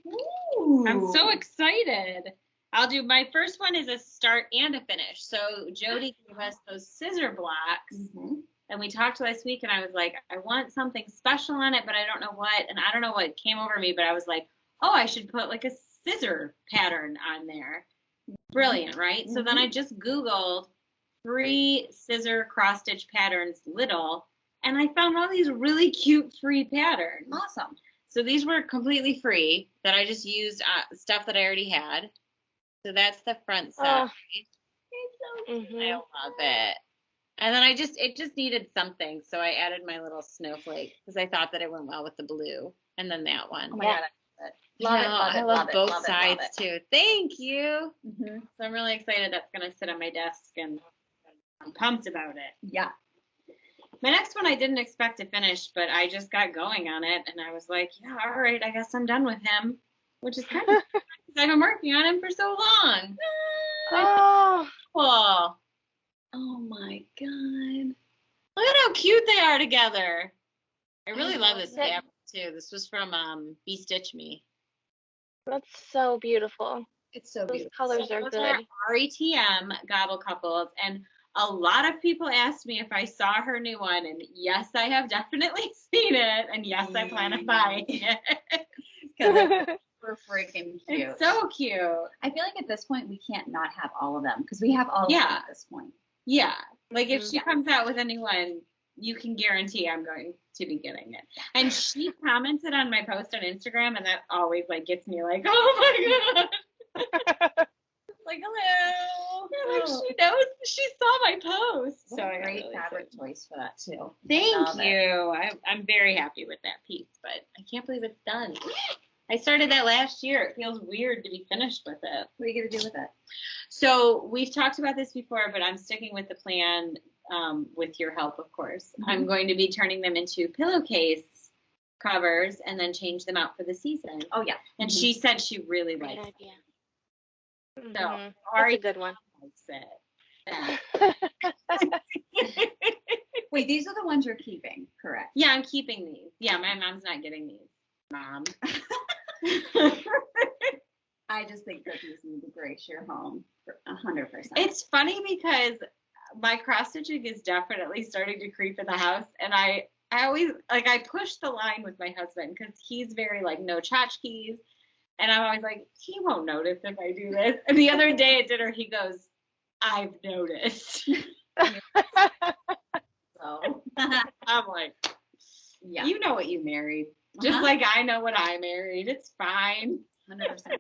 Ooh. I'm so excited. I'll do, my first one is a start and a finish. So Jodi gave us those scissor blocks. Mm-hmm. And we talked last week, and I was like, I want something special on it, but I don't know what. And I don't know what came over me, but I was like, oh, I should put like a scissor pattern on there. Brilliant, right? Mm-hmm. So then I just Googled free scissor cross stitch patterns little, and I found all these really cute free patterns. Awesome. So these were completely free that I just used stuff that I already had. So that's the front side. I love it. And then it just needed something, so I added my little snowflake because I thought that it went well with the blue, and then that one. Oh my God, I love both sides too. Thank you. Mm-hmm. So I'm really excited that's gonna sit on my desk, and I'm pumped about it. Yeah. My next one I didn't expect to finish, but I just got going on it, and I was like, yeah, all right, I guess I'm done with him, which is kind of because I've been working on him for so long. Oh. Cool. Oh my God. Look at how cute they are together. I really love this fabric too. This was from Be Stitch Me. That's so beautiful. It's so Those beautiful. colors are Those good. are RETM gobble couples, and a lot of people asked me if I saw her new one, and yes, I have definitely seen it, and yes, I plan on buying it. Because we're freaking cute. It's so cute. I feel like at this point we can't not have all of them because we have all of them at this point. Yeah, like if she comes out with a new one, you can guarantee I'm going to be getting it. And she commented on my post on Instagram, and that always like gets me like, oh my God. Like, hello. Yeah, like she knows, she saw my post. So great fabric choice for that too. Thank you. I'm very happy with that piece, but I can't believe it's done. I started that last year. It feels weird to be finished with it. What are you going to do with it? So we've talked about this before, but I'm sticking with the plan with your help, of course. Mm-hmm. I'm going to be turning them into pillowcase covers and then change them out for the season. Oh, yeah. And she said she really likes it. Mm-hmm. So, That's a good one. Wait, these are the ones you're keeping, correct? Yeah, I'm keeping these. Yeah, my mom's not getting these. Mom. I just think that these need to grace your home for 100%. It's funny because my cross stitching is definitely starting to creep in the house, and I always like I push the line with my husband because he's very like no tchotchkes, and I'm always like he won't notice if I do this. And the other day at dinner he goes, "I've noticed." So I'm like, yeah, you know what you married. Just like I know what I married. It's fine. 100%.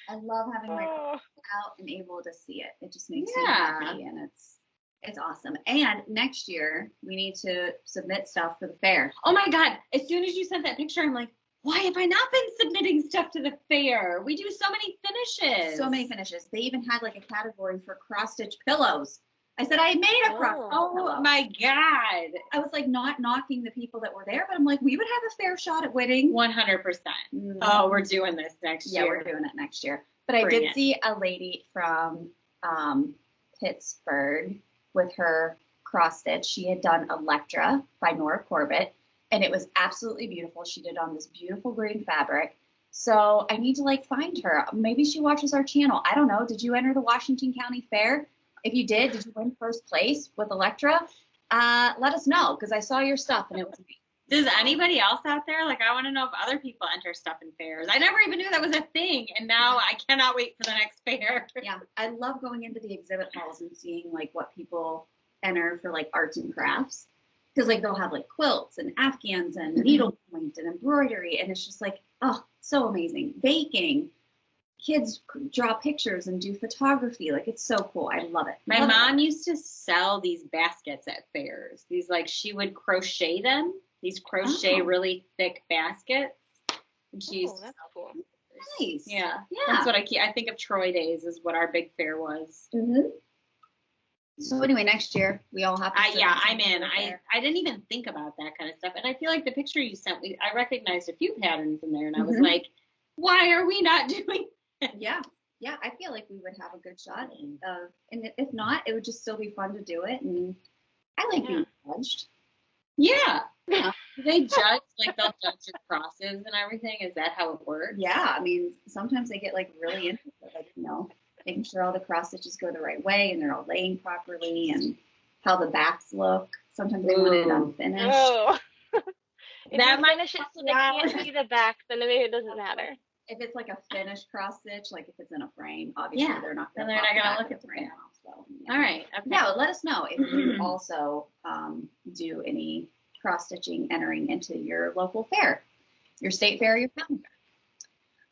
I love having my out and able to see it. It just makes me happy, and it's It's awesome. And next year, we need to submit stuff for the fair. Oh my God. As soon as you sent that picture, I'm like, why have I not been submitting stuff to the fair? We do so many finishes. So many finishes. They even had like a category for cross-stitch pillows. I said, I made a cross-stitch pillow. Oh my God. I was like not knocking the people that were there, but I'm like, we would have a fair shot at winning. 100%. Oh, we're doing this next year. Yeah, we're doing it next year. But I did see a lady from Pittsburgh with her cross stitch. She had done Electra by Nora Corbett, and it was absolutely beautiful. She did on this beautiful green fabric. So I need to like find her. Maybe she watches our channel. I don't know. Did you enter the Washington County Fair? If you did you win first place with Electra? Let us know, because I saw your stuff and it was amazing. Does anybody else out there? Like, I want to know if other people enter stuff in fairs. I never even knew that was a thing, and now I cannot wait for the next fair. Yeah, I love going into the exhibit halls and seeing like what people enter for like arts and crafts, because like they'll have like quilts and afghans and needlepoint and embroidery, and it's just like, oh, so amazing. Baking, kids draw pictures and do photography. Like, it's so cool. I love it. My mom used to sell these baskets at fairs. These, like, she would crochet them. These crochet really thick baskets. And she used to that's sell cool. them. Nice. Yeah. Yeah. That's what I think of Troy Days is what our big fair was. Mm-hmm. So anyway, next year we all have to. I'm in. I didn't even think about that kind of stuff. And I feel like the picture you sent me, I recognized a few patterns in there, and I was like, why are we not doing that? Yeah. I feel like we would have a good shot. And if not, it would just still be fun to do it. And I like being judged. Yeah. Do they judge, like they'll judge your crosses and everything? Is that how it works? Yeah, I mean, sometimes they get like really into it, like, making sure all the cross stitches go the right way and they're all laying properly and how the backs look. Sometimes they want it unfinished. Oh. If That you might finish it so they can't see the back, then maybe it doesn't matter. If it's like a finished cross stitch, like if it's in a frame, obviously they're not going to look at the frame. So, All right. Okay. Yeah, let us know if you also do any cross stitching entering into your local fair, your state fair, your county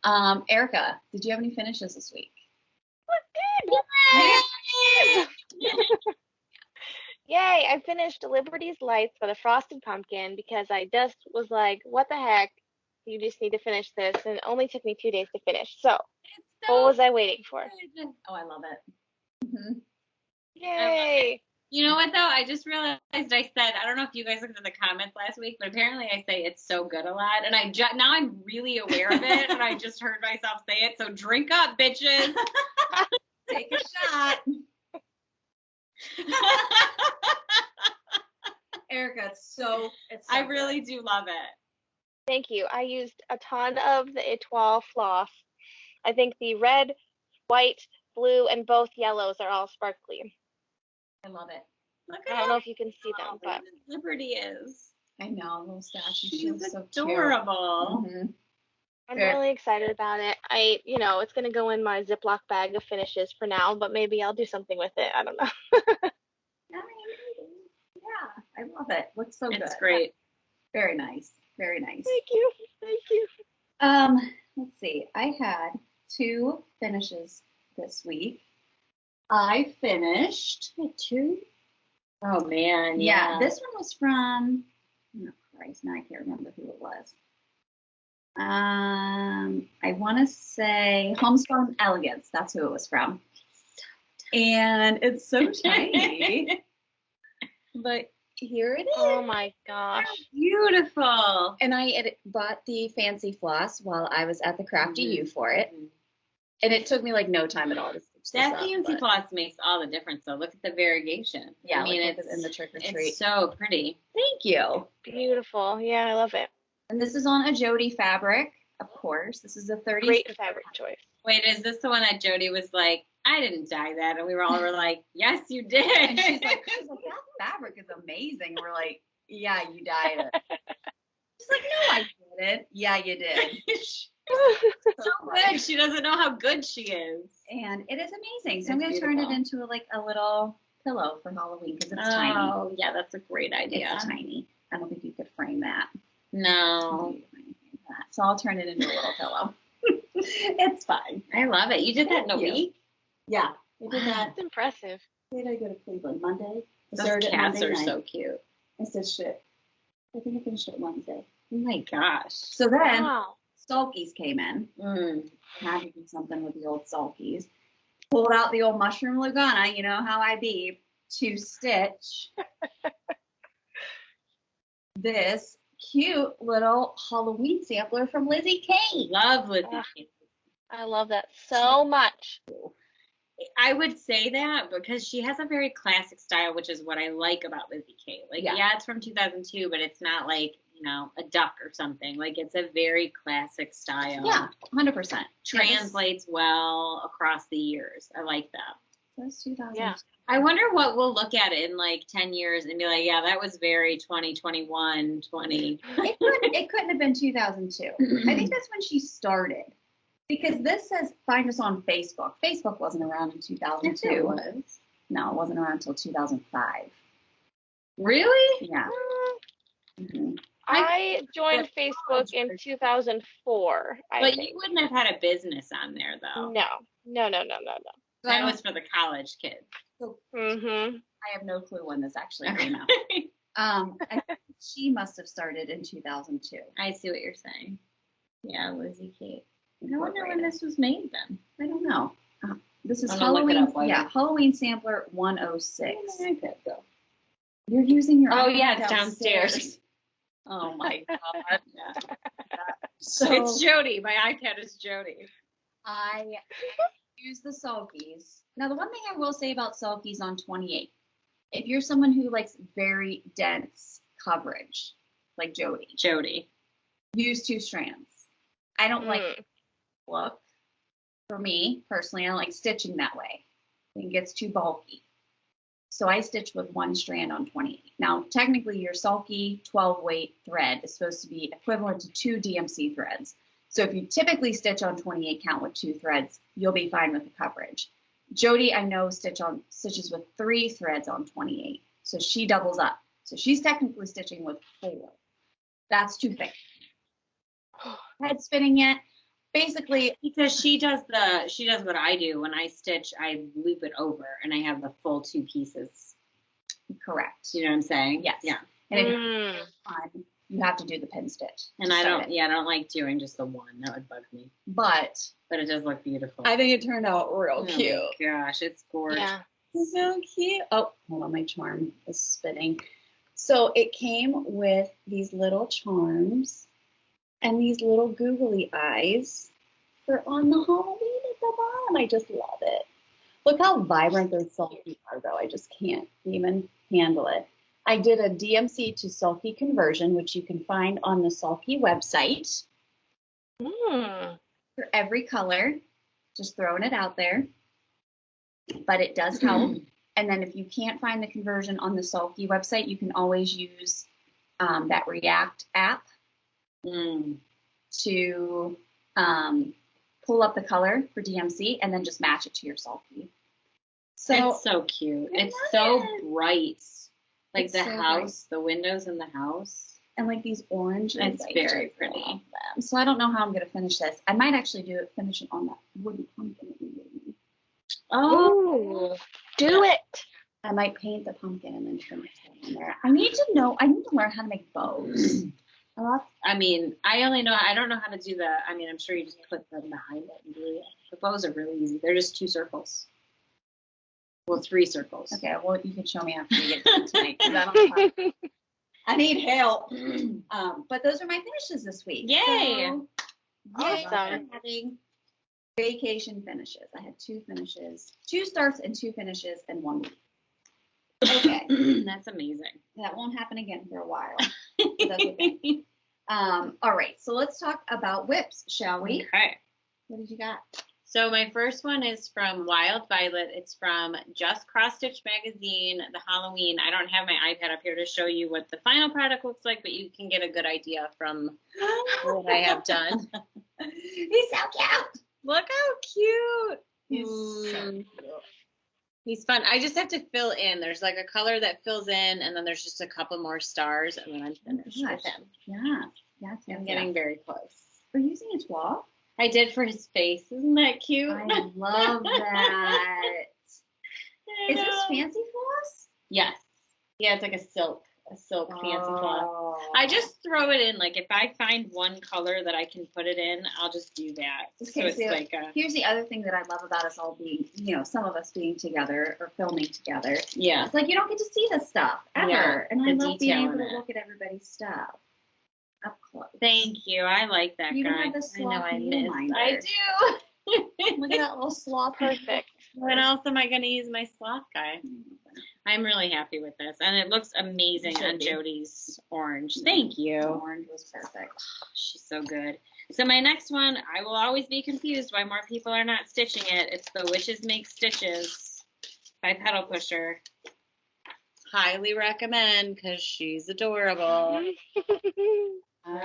fair. Erica, did you have any finishes this week? Yay! I finished Liberty's Lights for the Frosted Pumpkin because I just was like, what the heck? You just need to finish this. And it only took me 2 days to finish. So, what was I waiting for? Oh, I love it. Mm-hmm. Yay! You know what, though? I just realized I said, I don't know if you guys looked at the comments last week, but apparently I say it's so good a lot. And now I'm really aware of it, and I just heard myself say it. So drink up, bitches. Take a shot. Erica, it's so I really do love it. Thank you. I used a ton of the Etoile floss. I think the red, white, blue, and both yellows are all sparkly. I love it. Look at I don't know if you can see them, but Liberty is. I know, little statue. She's so adorable. Mm-hmm. I'm really excited about it. It's going to go in my Ziploc bag of finishes for now, but maybe I'll do something with it. I don't know. Yeah, I love it. Looks so good. It's great. Very nice. Very nice. Thank you. Thank you. Let's see. I had 2 finishes this week. I finished 2. Oh man, yeah. This one was from, oh Christ, now I can't remember who it was. I want to say Homespun Elegance. That's who it was from. And it's so tiny. But here it is. Oh my gosh. Beautiful. And I bought the fancy floss while I was at the Crafty U for it. And it took me like no time at all to stitch That this up, fancy floss makes all the difference, though. Look at the variegation. Yeah, I mean, it's in the trick or treat. It's so pretty. Thank you. Beautiful. Yeah, I love it. And this is on a Jodi fabric, of course. This is a 30. Great fabric choice. Wait, is this the one that Jodi was like, I didn't dye that? And we were like, yes, you did. And she's like, that fabric is amazing. And we're like, yeah, you dyed it. She's like, no, I didn't. Yeah, you did. So good. She doesn't know how good she is. And it is amazing. So I'm going to turn it into a little pillow for Halloween because it's tiny. Oh, yeah, that's a great idea. It's tiny. I don't think you could frame that. No. So I'll turn it into a little pillow. It's fine. I love it. You did that in a week? Yeah. We did that. That's impressive. Where did I go to Cleveland? Monday? I Those started cats Monday are night. so cute. I stitched it. I think I finished it Wednesday. Oh my gosh. So then, Wow. sulkies came in. Had to do something with the old sulkies. Pulled out the old mushroom Lugana, you know how I be, to stitch this cute little Halloween sampler from Lizzie Kane. Love Lizzie Kane. I love that so much. I would say that because she has a very classic style, which is what I like about Lizzie Kane. Like, yeah, it's from 2002, but it's not like, you know, a duck or something. Like, it's a very classic style. Yeah, 100%. Translates well across the years. I like that. That's 2000. Yeah. I wonder what we'll look at it in like 10 years and be like, yeah, that was very 2021, 20. It couldn't have been 2002. I think that's when she started. Because this says find us on Facebook. Facebook wasn't around in 2002. It was. No, it wasn't around until 2005. Really? Yeah. Mm-hmm. I joined Facebook in 2004. But think. you wouldn't have had a business on there, though. No. That was for the college kids. Mhm. I have no clue when this actually came out. I think she must have started in 2002. I see what you're saying. Yeah, Lizzie Kate. I wonder when this was made then. I don't know. This is I'm gonna look it Halloween. up later. Yeah, Halloween sampler 106. You're using your Oh iPad yeah, it's downstairs. Oh my god. Yeah. So It's Jodi. My iPad is Jodi. I use the sulkies. Now the one thing I will say about sulkies on 28, if you're someone who likes very dense coverage, like Jodi, use 2 strands. I don't like the look. For me personally, I don't like stitching that way. I think it gets too bulky. So I stitch with 1 strand on 28. Now, technically, your sulky 12 weight thread is supposed to be equivalent to 2 DMC threads. So if you typically stitch on 28 count with 2 threads, you'll be fine with the coverage. Jodi, I know, stitches with 3 threads on 28. So she doubles up. So she's technically stitching with 4. That's too thick. Head spinning it. Basically, because she does what I do when I stitch. I loop it over and I have the full 2 pieces. Correct. You know what I'm saying? Yes. Yeah. And if you're fun, you have to do the pin stitch. And I don't like doing just the one. That would bug me. But it does look beautiful. I think it turned out real cute. Oh my gosh, it's gorgeous. Yeah. It's so cute. Oh, hold on, my charm is spinning. So it came with these little charms and these little googly eyes for on the Halloween at the bottom. I just love it. Look how vibrant those sulky are, though. I just can't even handle it. I did a DMC to sulky conversion, which you can find on the sulky website. For every color, just throwing it out there. But it does help. And then if you can't find the conversion on the sulky website, you can always use that React app to pull up the color for DMC and then just match it to your sulky. So it's so cute. It's so bright. Like the house, the windows in the house. And like these oranges. It's very pretty. Them. So I don't know how I'm going to finish this. I might actually finish it on that wooden pumpkin that you gave me. Oh, do it. I might paint the pumpkin and then finish it on there. I need to learn how to make bows. I mean, I don't know how to do I'm sure you just put them behind it and do it. The bows are really easy. They're just 2 circles. Well, 3 circles. Okay, well, you can show me after you get done tonight. 'Cause I need help. But those are my finishes this week. Yay! So, Awesome. Having vacation finishes. I had 2 finishes, 2 starts and 2 finishes in 1 week. Okay. That's amazing. That won't happen again for a while. That's okay. All right, so let's talk about whips, shall we? Okay. What did you got? So my first one is from Wild Violet. It's from Just Cross Stitch Magazine, the Halloween. I don't have my iPad up here to show you what the final product looks like, but you can get a good idea from what I have done. He's so cute. Look how cute. He's so cute. He's fun. I just have to fill in. There's like a color that fills in, and then there's just a couple more stars, and then I'm finished with him. Yeah. I'm getting very close. We're using a 12. I did for his face. Isn't that cute? I love that. Is this fancy floss? Yes. Yeah, it's like a silk fancy floss. I just throw it in. Like if I find one color that I can put it in, I'll just do that. Okay, so it's here's the other thing that I love about us all being, some of us being together or filming together. Yeah. It's like you don't get to see this stuff ever. Yeah, and I love being able to look at everybody's stuff up close. Thank you. I like that you guy. Have the sloth I do. Look at that little sloth. Perfect. When else am I going to use my sloth guy? I'm really happy with this, and it looks amazing on Jodi's orange. Thank you. The orange was perfect. She's so good. So my next one, I will always be confused why more people are not stitching it. It's the Witches Make Stitches by Pedal Pusher. Highly recommend because she's adorable.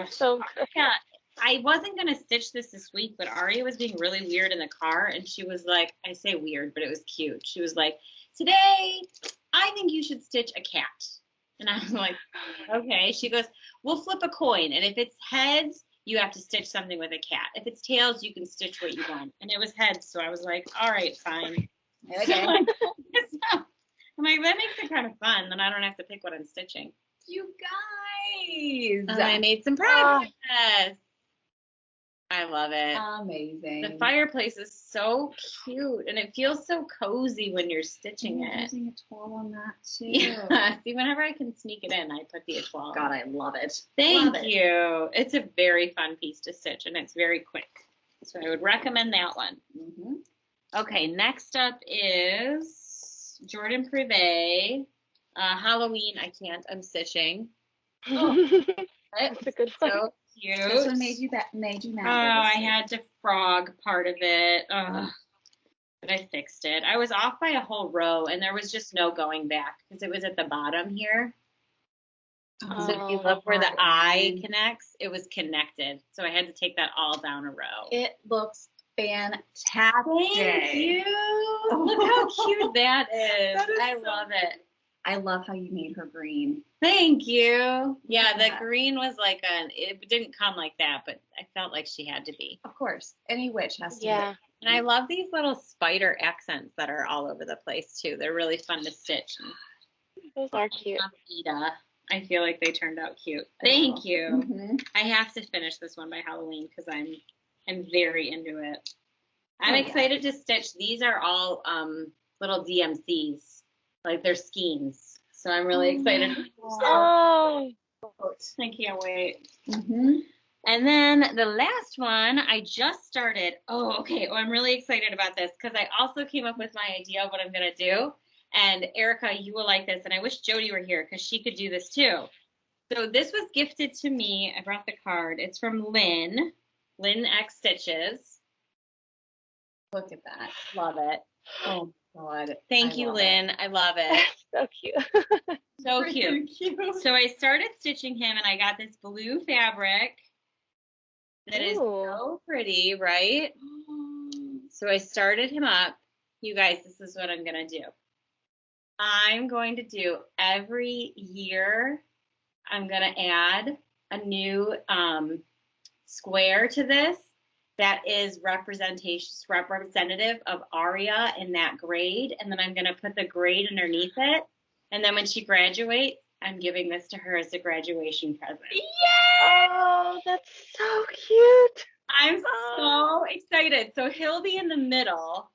So good. Yeah, I wasn't going to stitch this week, but Aria was being really weird in the car, and she was like, I say weird, but it was cute. She was like, today, I think you should stitch a cat. And I was like, okay. She goes, we'll flip a coin, and if it's heads, you have to stitch something with a cat. If it's tails, you can stitch what you want. And it was heads, so I was like, all right, fine. Okay. So I'm like, that makes it kind of fun. Then I don't have to pick what I'm stitching. You guys. I made some progress. I love it. Amazing. The fireplace is so cute, and it feels so cozy when you're stitching it. Using a toile on that too. Yeah. See, whenever I can sneak it in, I put the etoile. God, I love it. Thank you. It's a very fun piece to stitch, and it's very quick. So I would recommend that one. Mm-hmm. Okay, next up is Jordan Privé. Halloween, I can't. I'm stitching. That's a good one. So cute. This one made you mad. Oh, I had to frog part of it. But I fixed it. I was off by a whole row, and there was just no going back because it was at the bottom here. So if you look where the eye connects, it was connected. So I had to take that all down a row. It looks fantastic. Thank you. Look how cute that is. I love it. I love how you made her green. Thank you. Yeah, the green was like it didn't come like that, but I felt like she had to be. Of course. Any witch has to be. Yeah. And I love these little spider accents that are all over the place too. They're really fun to stitch. Those are cute. Ida. I feel like they turned out cute. Thank you. Mm-hmm. I have to finish this one by Halloween because I'm very into it. I'm excited to stitch. These are all little DMCs, like they're skeins. So I'm really excited. Oh, I can't wait. Mm-hmm. And then the last one I just started. Oh, okay. Oh, I'm really excited about this because I also came up with my idea of what I'm going to do. And Erica, you will like this. And I wish Jodi were here because she could do this too. So this was gifted to me. I brought the card. It's from Lynn X Stitches. Look at that. Love it. Oh, God. Thank you, Lynn. I love it. so cute. So cute. So I started stitching him, and I got this blue fabric that is so pretty, right? So I started him up. You guys, this is what I'm going to do. I'm going to do every year, I'm going to add a new square to this that is representative of Aria in that grade. And then I'm going to put the grade underneath it. And then when she graduates, I'm giving this to her as a graduation present. Yay! Oh, that's so cute. I'm so excited. So he'll be in the middle.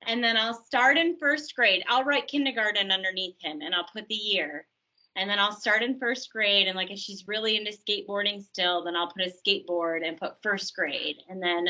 And then I'll start in first grade. I'll write kindergarten underneath him, and I'll put the year. And then I'll start in first grade. And like if she's really into skateboarding still, then I'll put a skateboard and put first grade. And then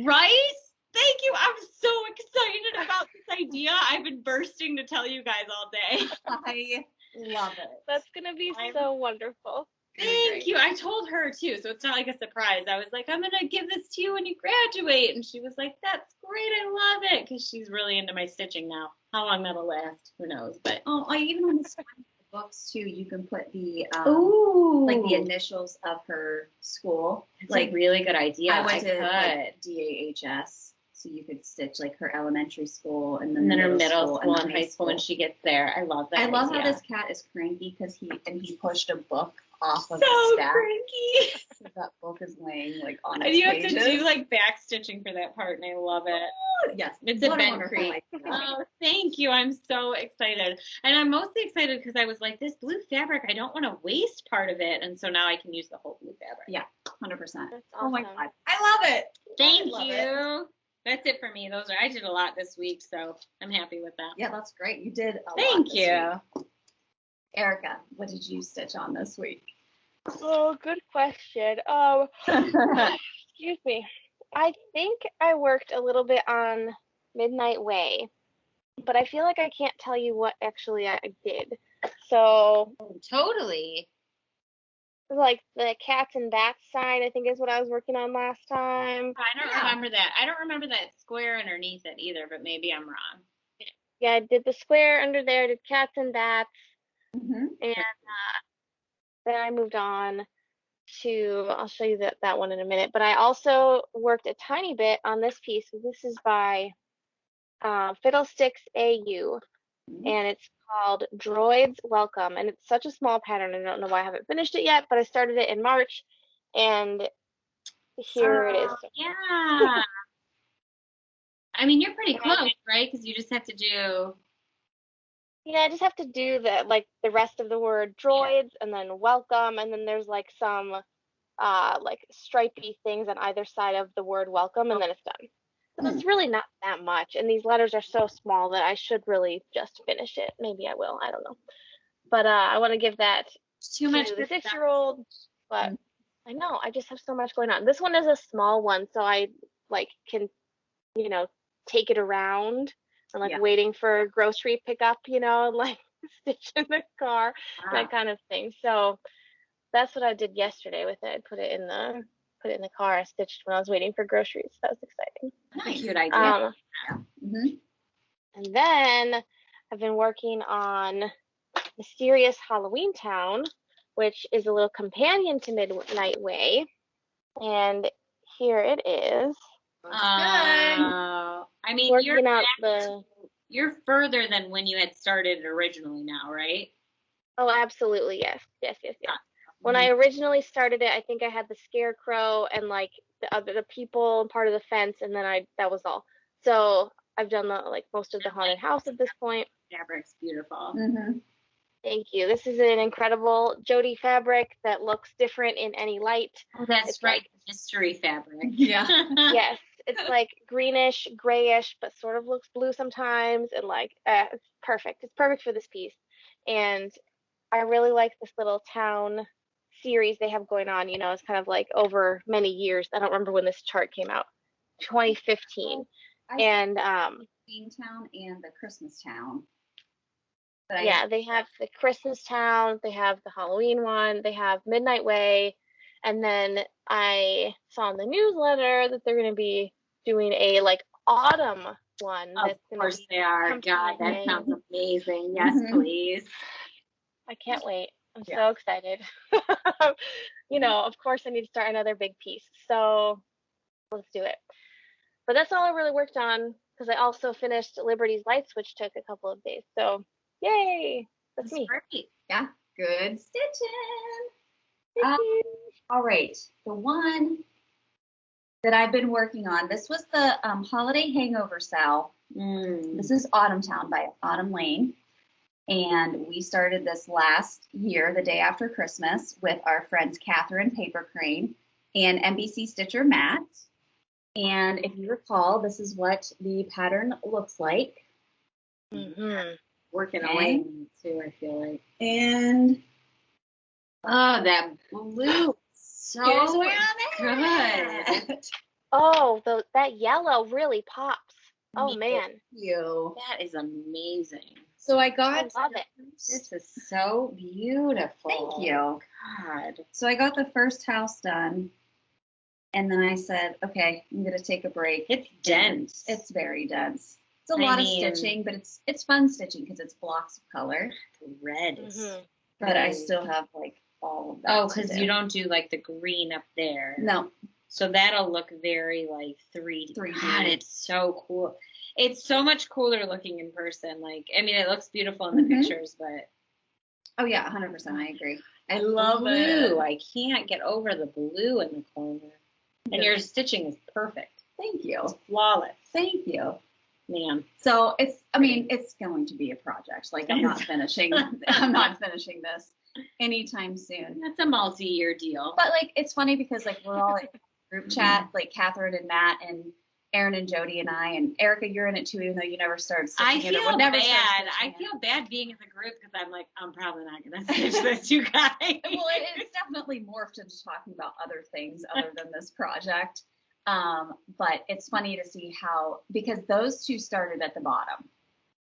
right? Thank you. I'm so excited about this idea. I've been bursting to tell you guys all day. I love it. That's going to be so wonderful. Thank you. I told her too, so it's not like a surprise. I was like, I'm going to give this to you when you graduate. And she was like, that's great. I love it. Because she's really into my stitching now. How long that'll last, who knows. But even on the books too, you can put the like the initials of her school. That's like a really good idea. I went to DAHS, so you could stitch like her elementary school and then her middle school and high school when she gets there. I love that. I love how this cat is cranky because he pushed a book off of so the stack. cranky. That book is laying like on And its you pages. have to do like back stitching for that part, and I love it. Yes, It's what a a bent wonderful creek. idea. Oh, thank you. I'm so excited. And I'm mostly excited because I was like, this blue fabric, I don't want to waste part of it. And so now I can use the whole blue fabric. Yeah, 100%. That's Oh my awesome. God, I love it. Thank love you. it. That's it for me. I did a lot this week, so I'm happy with that. Yeah, that's great. You did a lot Thank this you. week. Erica, what did you stitch on this week? Oh, good question. Excuse me. I think I worked a little bit on Midnight Way, but I feel like I can't tell you what actually I did. So, Oh, totally. like the cats and bats sign, I think is what I was working on last time. I don't remember that. I don't remember that square underneath it either, but maybe I'm wrong. Yeah, I did the square under there, did cats and bats, Mm-hmm. and then I moved on to, I'll show you that one in a minute, but I also worked a tiny bit on this piece. This is by Fiddlesticks AU, and it's called Droids Welcome, and it's such a small pattern. I don't know why I haven't finished it yet, but I started it in March, and here it is. Yeah. I mean, you're pretty close, right? Because you just have to do. Yeah, I just have to do the rest of the word droids, and then welcome, and then there's like some like stripy things on either side of the word welcome, and then it's done. So it's really not that much, and these letters are so small that I should really just finish it. Maybe I will, I don't know. But I want to give that Too much to the for 6-year-old, but I know, I just have so much going on. This one is a small one, so I like can, take it around and like waiting for grocery pickup, and like stitch in the car, that kind of thing. So that's what I did yesterday with it. I put it in the car. I stitched when I was waiting for groceries. That was exciting. Nice. Cute idea. And then I've been working on Mysterious Halloween Town, which is a little companion to Midnight Way. And here it is. I mean, you're further than when you had started originally now, right? Oh, absolutely. Yes. When I originally started it, I think I had the scarecrow and like the people and part of the fence, and then that was all. So I've done most of the haunted house at this point. Fabric's beautiful. Thank you. This is an incredible Jodi fabric that looks different in any light. Oh, that's right. Mystery fabric. Yeah. Yes. It's like greenish, grayish, but sort of looks blue sometimes, and it's perfect. It's perfect for this piece. And I really like this little town series they have going on. It's kind of like over many years. I don't remember when this chart came out. 2015. And Halloween Town and the Christmas Town. Yeah, they have the Christmas Town, they have the Halloween one, they have Midnight Way, and then I saw in the newsletter that they're going to be doing a autumn one. Of course they are. God, that sounds amazing. Yes, please. I can't wait. I'm so excited. Of course I need to start another big piece. So let's do it. But that's all I really worked on, because I also finished Liberty's Lights, which took a couple of days. So yay! That's me. Great. Yeah, good stitching. All right, the one that I've been working on. This was the Holiday Hangover Sal. This is Autumn Town by Autumn Lane. And we started this last year, the day after Christmas, with our friends Catherine Paper Crane and NBC Stitcher Matt. And if you recall, this is what the pattern looks like. Working away too, I feel like. And that blue, so good. Oh, that yellow really pops. Oh man, that is amazing. So I love it. This is so beautiful. Thank you. God. So I got the first house done, and then I said, okay, I'm gonna take a break. It's dense. It's very dense. It's a lot of stitching, but it's fun stitching because it's blocks of color. The red is. But I still have all of that. Oh, because you don't do the green up there. No. So that'll look very 3D. God, it's so cool. It's so much cooler looking in person. It looks beautiful in the pictures, but. Oh yeah, 100%. I agree. I love blue. it. I can't get over the blue in the corner. And your stitching is perfect. Thank you. It's flawless. Thank you. Man. So it's going to be a project. Like I'm not finishing this anytime soon. That's a multi-year deal. But like it's funny because like we're all in group chat, like Catherine and Matt and Aaron and Jodi and I, and Erica, you're in it too, even though you never started stitching. I feel bad. I feel bad being in the group because I'm like, I'm probably not going to stitch this, you guys. Well, it's definitely morphed into talking about other things other than this project. But it's funny to see how, because those two started at the bottom.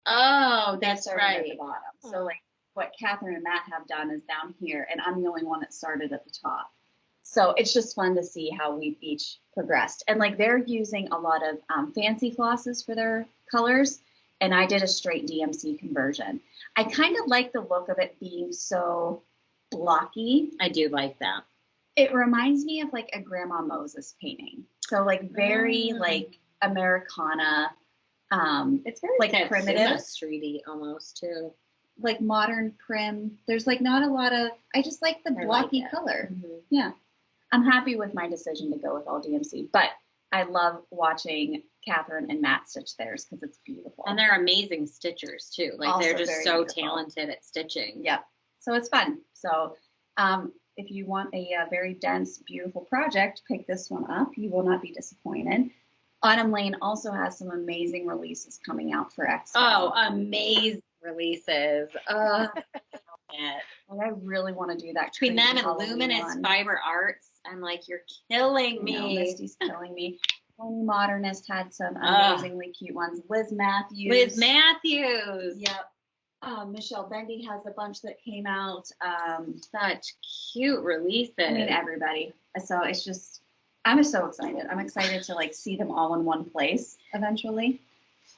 Oh, that's right. At the bottom. So like what Catherine and Matt have done is down here, and I'm the only one that started at the top. So it's just fun to see how we've each progressed. And like they're using a lot of fancy flosses for their colors, and I did a straight DMC conversion. I kind of like the look of it being so blocky. I do like that. It reminds me of like a Grandma Moses painting. So like very like Americana. It's very like primitive, streety almost too. Like modern prim. There's like not a lot of. I just like the blocky color. Mm-hmm. Yeah, I'm happy with my decision to go with all DMC. But I love watching Catherine and Matt stitch theirs because it's beautiful. And they're amazing stitchers too. Like also they're just so beautiful. Talented at stitching. Yep. So it's fun. So if you want a very dense, beautiful project, pick this one up. You will not be disappointed. Autumn Lane also has some amazing releases coming out for Expo. Oh, amazing releases. And I really want to do that. Between them and Luminous Fiber Arts, I'm like, you're killing me. No, Misty's killing me. Tony Modernist had some amazingly cute ones. Liz Matthews. Yep. Michelle Bendy has a bunch that came out. Such cute releases. I mean, everybody. So it's just, I'm so excited. I'm excited to like see them all in one place eventually.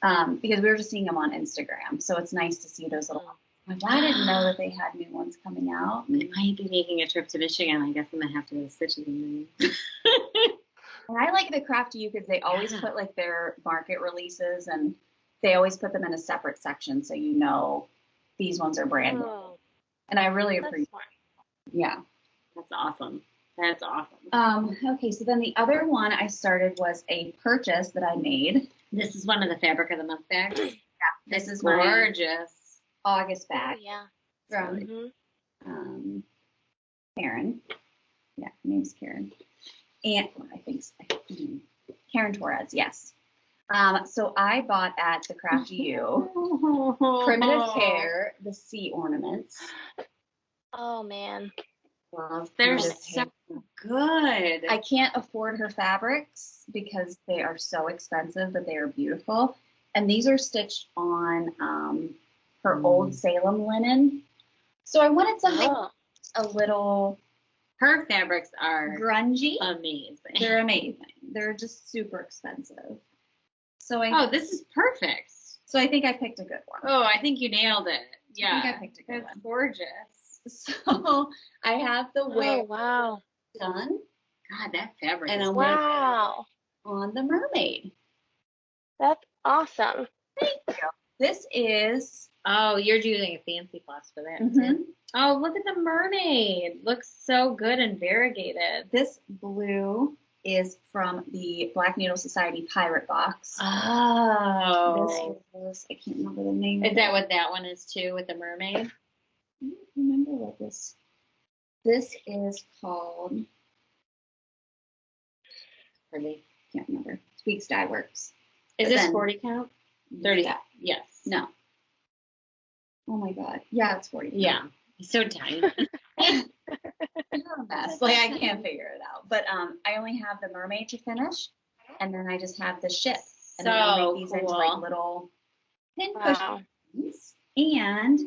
Because we were just seeing them on Instagram. So it's nice to see those little. I didn't know that they had new ones coming out. I might be making a trip to Michigan. I guess I'm gonna have to go stitch them. And I like the Craft You because they always put like their market releases, and they always put them in a separate section so you know these ones are brand new. And I really appreciate it. Yeah. That's awesome. That's awesome. Okay, so then the other one I started was a purchase that I made. This is one of the Fabric of the Month bags. Yeah, this is gorgeous. August bag. Yeah. From Karen. Yeah, her name's Karen. And I think Karen Torres, yes. So I bought at the Crafty U Primitive Hair, the sea ornaments. Oh man. They're so good. I can't afford her fabrics because they are so expensive, but they are beautiful. And these are stitched on her old Salem linen. So I wanted something a little. Her fabrics are grungy. Amazing. They're amazing. They're just super expensive. So this is perfect. So I think I picked a good one. Oh, I think you nailed it. Yeah. I think I picked a good one. That's gorgeous. So I have the wear done. God, that fabric and is wow. On the mermaid. That's awesome. Thank you. This is. Oh, you're using a fancy floss for that too. Oh, look at the mermaid. Looks so good and variegated. This blue is from the Black Needle Society Pirate Box. Oh. This I can't remember the name. Is that what that one is too, with the mermaid? I don't remember what this is called. Hardly can't remember. Tweaks Dye Works. Is this 40 count? 30. Yeah. Yes. No. Oh my God. Yeah, it's 40 count. Yeah. It's so tiny. It's a mess. Like I can't figure it out. But I only have the mermaid to finish, and then I just have the ship. And then I'll make these into like little pin cushions. And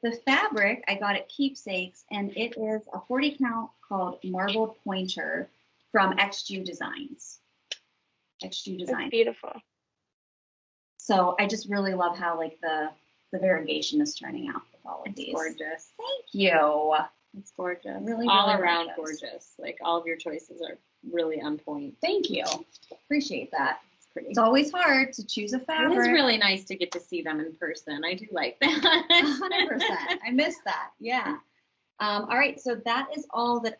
the fabric I got at Keepsakes, and it is a 40 count called Marbled Pointer from XJU Designs. XJU Designs. That's beautiful. So I just really love how like the variegation is turning out with all of these. Gorgeous. Thank you. It's gorgeous. Really, all really around gorgeous. Like all of your choices are really on point. Thank you. Appreciate that. It's pretty. It's always hard to choose a fabric. It is really nice to get to see them in person. I do like that. 100%. I miss that. Yeah. All right, so that is all that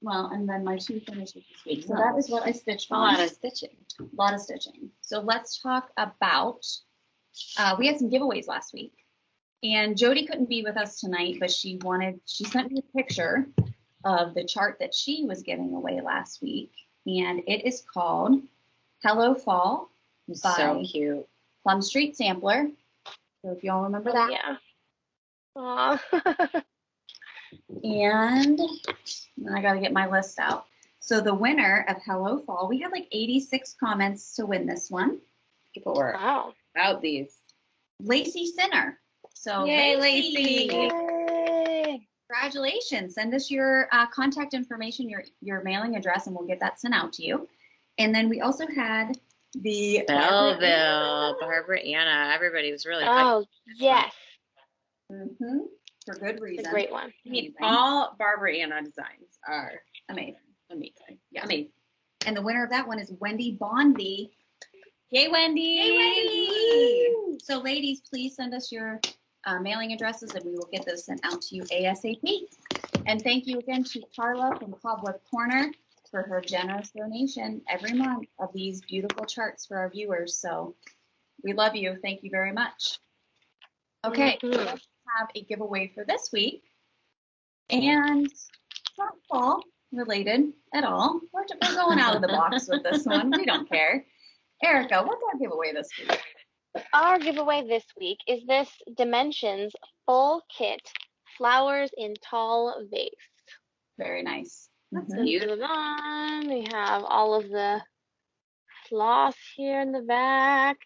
and then my 2 finishes this week. So that is what I stitched on. A lot of stitching. A lot of stitching. So let's talk about, we had some giveaways last week. And Jodi couldn't be with us tonight, but she sent me a picture of the chart that she was giving away last week. And it is called Hello Fall by So cute. Plum Street Sampler. So if y'all remember that. Yeah. Aw. And I got to get my list out. So the winner of Hello Fall, we had like 86 comments to win this one. People were Wow. about these. Lacey Sinner. So Yay, Lacey. Yay. Congratulations. Send us your contact information, your mailing address, and we'll get that sent out to you. And then we also had the Belleville, Barbara Anna. Everybody was really Oh, yes. For good reason. It's a great one. I mean, all Barbara Anna designs are Amazing. amazing. Yeah. Amazing. And the winner of that one is Wendy Bondy. Yay, Wendy! Yay, Wendy! So ladies, please send us your mailing addresses and we will get those sent out to you ASAP. And thank you again to Carla from Cobweb Corner for her generous donation every month of these beautiful charts for our viewers. So we love you. Thank you very much. Okay, so let's have a giveaway for this week. And it's not fall related at all. We're going out of the box with this one. We don't care. Erica, what's our giveaway this week? Our giveaway this week is this Dimensions full kit, flowers in tall vase. Very nice. That's beautiful. We have all of the floss here in the back.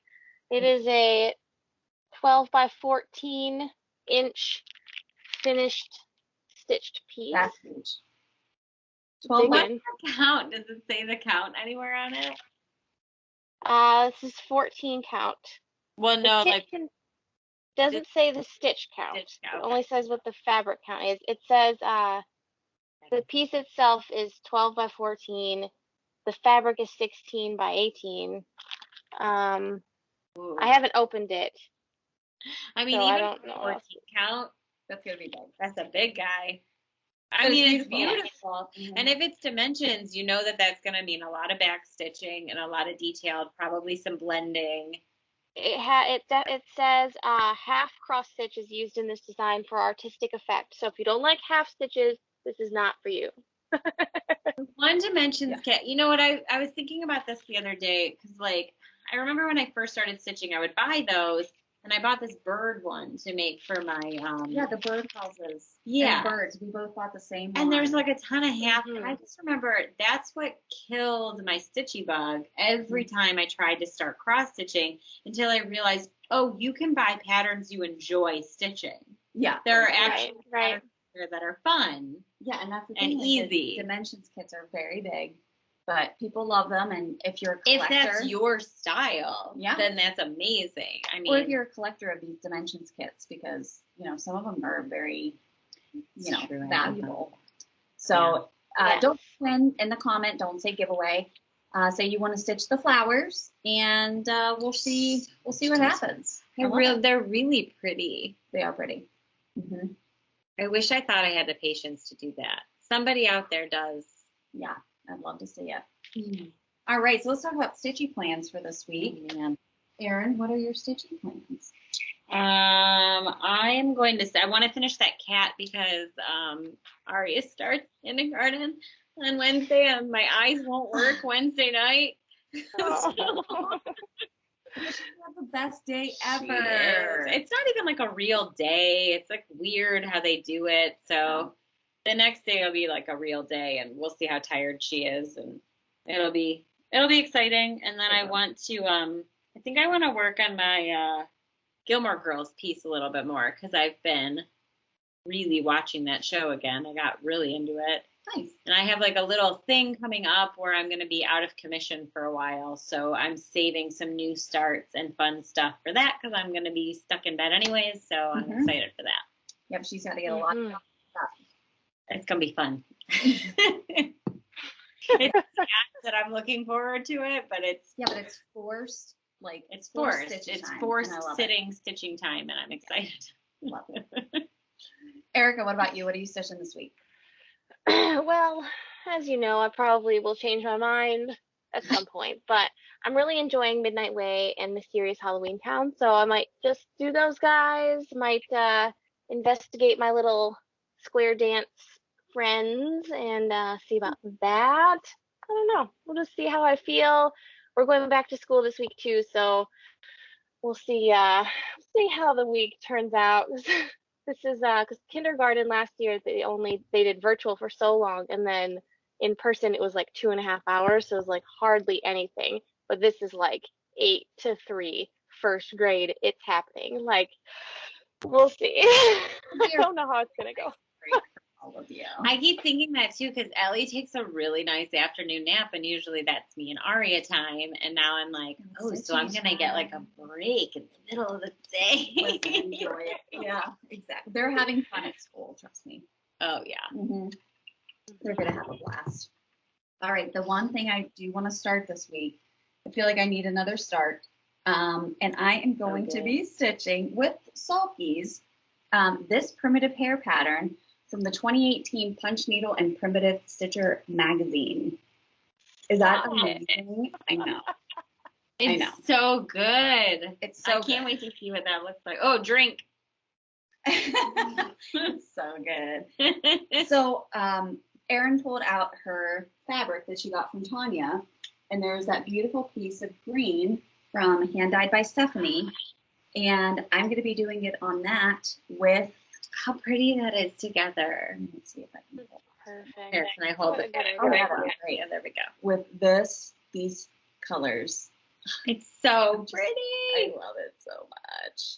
It is a 12 by 14 inch finished stitched piece. That's huge. 12 What's the count? Does it say the count anywhere on it? This is 14 count. Well, no, doesn't say the stitch count. Stitch count. It only says what the fabric count is. It says the piece itself is 12 by 14. The fabric is 16 by 18. I haven't opened it. I mean, so even I don't know 14 count, That's gonna be big. that's a big guy. I mean, it's beautiful. And if it's dimensions, you know that that's going to mean a lot of back stitching and a lot of detailed, probably some blending. It says half cross stitch is used in this design for artistic effect. So if you don't like half stitches, this is not for you. One dimensions kit. You know what? I was thinking about this the other day because, like, I remember when I first started stitching, I would buy those, and I bought this bird one to make for my the bird houses. Yeah, and birds. We both bought the same one. And there's like a ton of half. I just remember that's what killed my stitchy bug every time I tried to start cross stitching until I realized, oh, you can buy patterns you enjoy stitching. Yeah, there are actually right. patterns that are fun. Yeah, and that's the thing. And easy. Dimensions kits are very big, but people love them. And if you're a collector, if that's your style, then that's amazing. I mean, or if you're a collector of these dimensions kits, because some of them are very valuable. So don't win in the comment. Don't say giveaway. Say you want to stitch the flowers, and we'll see what happens. They're really pretty. They are pretty. I wish I thought I had the patience to do that. Somebody out there does. Yeah, I'd love to see it. All right, so let's talk about stitchy plans for this week. Erin, what are your stitchy plans? I'm going to say I want to finish that cat because Aria starts kindergarten on Wednesday and my eyes won't work Wednesday night. Have the best day ever. It's not even like a real day. It's like weird how they do it. So the next day will be like a real day, and we'll see how tired she is, and it'll be exciting. And then I want to I think I want to work on my Gilmore Girls piece a little bit more because I've been really watching that show again. I got really into it. Nice. And I have like a little thing coming up where I'm going to be out of commission for a while. So I'm saving some new starts and fun stuff for that because I'm going to be stuck in bed anyways. So I'm excited for that. Yep, she's got to get a lot of stuff. It's going to be fun. It's that I'm looking forward to it, but it's forced. Like it's forced. It's forced stitching time, and I'm excited. Love it. Erica, what about you? What are you stitching this week? Well, as you know, I probably will change my mind at some point, but I'm really enjoying Midnight Way and Mysterious Halloween Town, so I might just do those guys, might investigate my little square dance friends and see about that. I don't know. We'll just see how I feel. We're going back to school this week too, so we'll see how the week turns out. This is because kindergarten last year they did virtual for so long, and then in person it was like 2.5 hours, so it was like hardly anything. But this is like 8 to 3 first grade. It's happening. Like we'll see. I don't know how it's gonna go. All of you. I keep thinking that too because Ellie takes a really nice afternoon nap, and usually that's me and Aria time. And now I'm like, oh, so I'm gonna get like a break in the middle of the day. Enjoy it. Yeah, exactly. They're having fun at school. Trust me. Oh yeah. Mm-hmm. They're gonna have a blast. All right. The one thing I do want to start this week, I feel like I need another start, and I am going to be stitching with Sulky's this primitive hair pattern from the 2018 Punch Needle and Primitive Stitcher magazine. Is that amazing? I know. It's so good. It's so I can't wait to see what that looks like. Oh, drink. So good. So Erin pulled out her fabric that she got from Tanya, and there's that beautiful piece of green from Hand Dyed by Stephanie, and I'm going to be doing it on that with. How pretty that is together. Let's see if I can hold it. Perfect. Here, can I hold it? Oh, yeah, Yeah, there we go. With these colors. It's so pretty. I love it so much.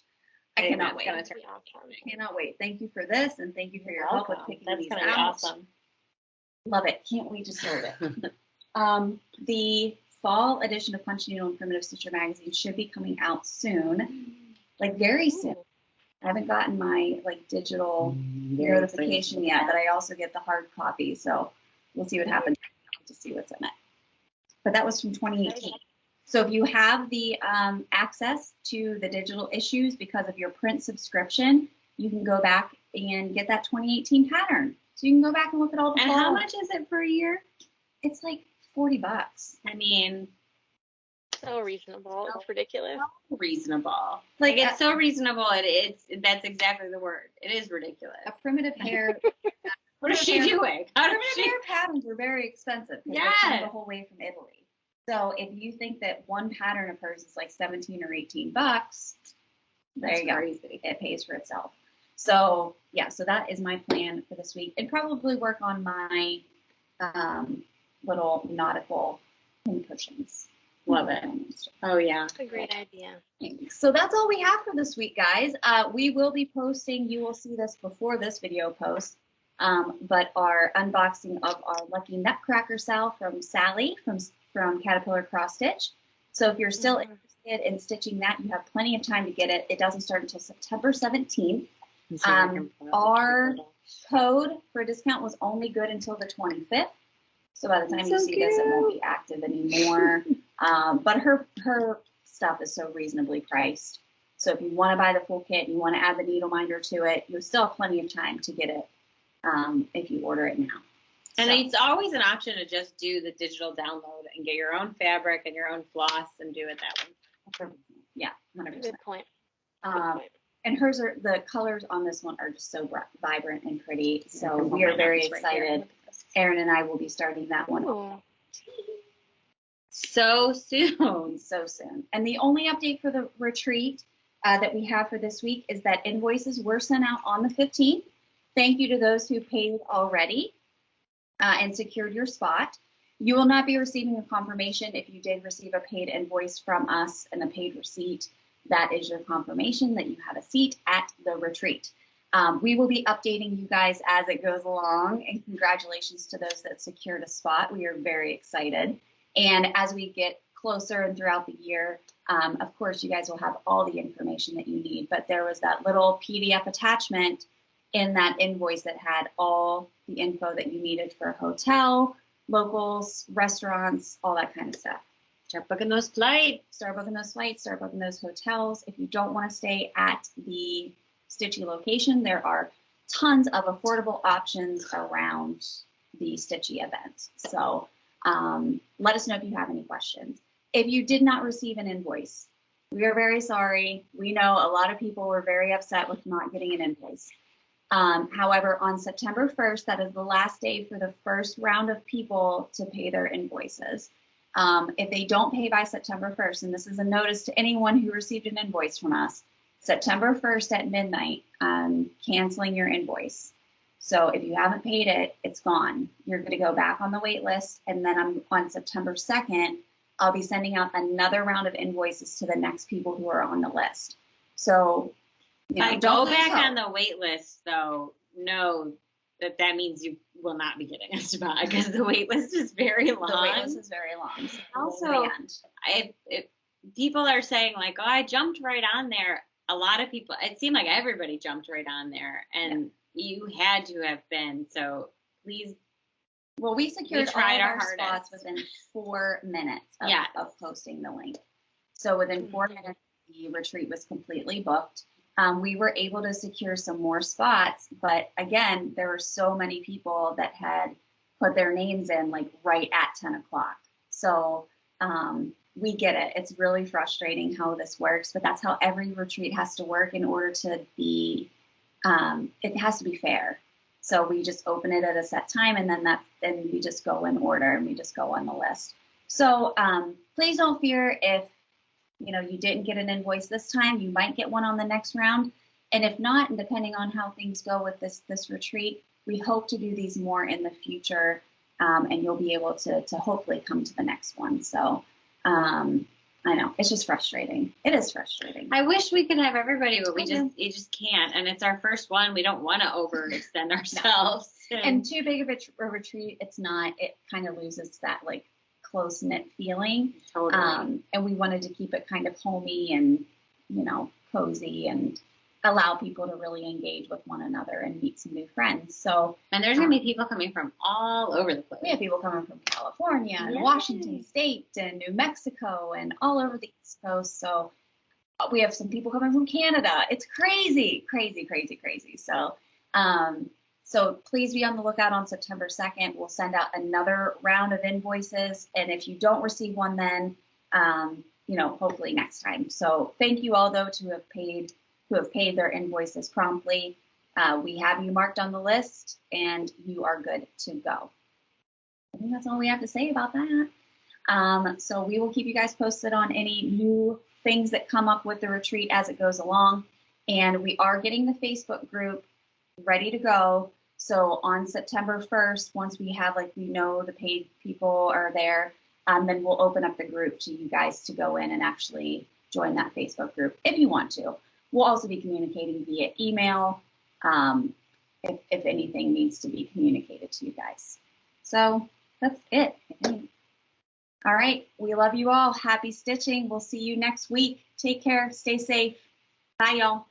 I cannot wait. That's gonna be awesome. I cannot wait. Thank you for this, and thank you for your help with picking That's these gonna out. be awesome. Love it. Can't wait to serve it. The fall edition of Punch Needle and Primitive Stitcher magazine should be coming out soon, like very soon. I haven't gotten my like digital notification yet, but I also get the hard copy, so we'll see what happens to see what's in it. But that was from 2018. So if you have the access to the digital issues because of your print subscription, you can go back and get that 2018 pattern. So you can go back and look at all the. And how much is it per year? It's like $40. I mean, So reasonable. It's ridiculous. so reasonable. Like it's so reasonable. That's exactly the word. It is ridiculous. A primitive hair. What is she doing? Primitive hair patterns are very expensive. Yes. They come the whole way from Italy. So if you think that one pattern of hers is like 17 or 18 bucks, there you go. Crazy. It pays for itself. So yeah, so that is my plan for this week, and probably work on my little nautical pin cushions. Love it. Oh yeah. That's a great idea. So that's all we have for this week, guys. We will be posting, you will see this before this video post, but our unboxing of our Lucky Nutcracker Sal from Sally from Caterpillar Cross Stitch. So if you're still interested in stitching that, you have plenty of time to get it. It doesn't start until September 17th. Our code for discount was only good until the 25th. So by the time you see this, it won't be active anymore. But her stuff is so reasonably priced. So if you want to buy the full kit and you want to add the needle minder to it, you'll still have plenty of time to get it if you order it now. And it's always an option to just do the digital download and get your own fabric and your own floss and do it that way. Yeah, 100%. Good point. And hers are, the colors on this one are just so vibrant and pretty. So we are very excited. Erin and I will be starting that one. Ooh. So soon. So soon. And the only update for the retreat that we have for this week is that invoices were sent out on the 15th. Thank you to those who paid already and secured your spot. You will not be receiving a confirmation if you did receive a paid invoice from us and a paid receipt. That is your confirmation that you have a seat at the retreat. We will be updating you guys as it goes along, and congratulations to those that secured a spot. We are very excited. And as we get closer and throughout the year, of course, you guys will have all the information that you need. But there was that little PDF attachment in that invoice that had all the info that you needed for a hotel, locals, restaurants, all that kind of stuff. Start booking those flights. Start booking those flights, start booking those hotels. If you don't want to stay at the Stitchy location, there are tons of affordable options around the Stitchy event. So let us know if you have any questions. If you did not receive an invoice, we are very sorry. We know a lot of people were very upset with not getting an invoice. However, on September 1st, that is the last day for the first round of people to pay their invoices. If they don't pay by September 1st, and this is a notice to anyone who received an invoice from us, September 1st at midnight, canceling your invoice. So if you haven't paid it, it's gone. You're going to go back on the wait list. And then on September 2nd, I'll be sending out another round of invoices to the next people who are on the list. So, you know, go back on the wait list, though, know that means you will not be getting a spot because the wait list is very long. The wait list is very long. So also, if people are saying like, oh, I jumped right on there. A lot of people, it seemed like everybody jumped right on there, and you had to have been. So please. Well, we secured all of our spots within 4 minutes of posting the link. So within 4 minutes, the retreat was completely booked. We were able to secure some more spots, but again, there were so many people that had put their names in like right at 10 o'clock. So we get it. It's really frustrating how this works, but that's how every retreat has to work in order to be, it has to be fair. So we just open it at a set time, and then we just go in order and we just go on the list. So please don't fear if you didn't get an invoice this time. You might get one on the next round, and if not, and depending on how things go with this retreat, we hope to do these more in the future, and you'll be able to hopefully come to the next one. So I know it's just frustrating. It is frustrating. I wish we could have everybody, but you just can't. And it's our first one. We don't want to overextend ourselves. And too big of a retreat, it's not. It kind of loses that like close knit feeling. Totally. And we wanted to keep it kind of homey and cozy and allow people to really engage with one another and meet some new friends. So, and there's going to be people coming from all over the place. We have people coming from California and Washington State and New Mexico and all over the East Coast. So we have some people coming from Canada. It's crazy, crazy, crazy, crazy. So, so please be on the lookout on September 2nd. We'll send out another round of invoices. And if you don't receive one, then, hopefully next time. So thank you all though who have paid their invoices promptly. We have you marked on the list and you are good to go. I think that's all we have to say about that. So we will keep you guys posted on any new things that come up with the retreat as it goes along. And we are getting the Facebook group ready to go. So on September 1st, once we have we know the paid people are there, then we'll open up the group to you guys to go in and actually join that Facebook group if you want to. We'll also be communicating via email if anything needs to be communicated to you guys. So that's it, I think. All right. We love you all. Happy stitching. We'll see you next week. Take care. Stay safe. Bye, y'all.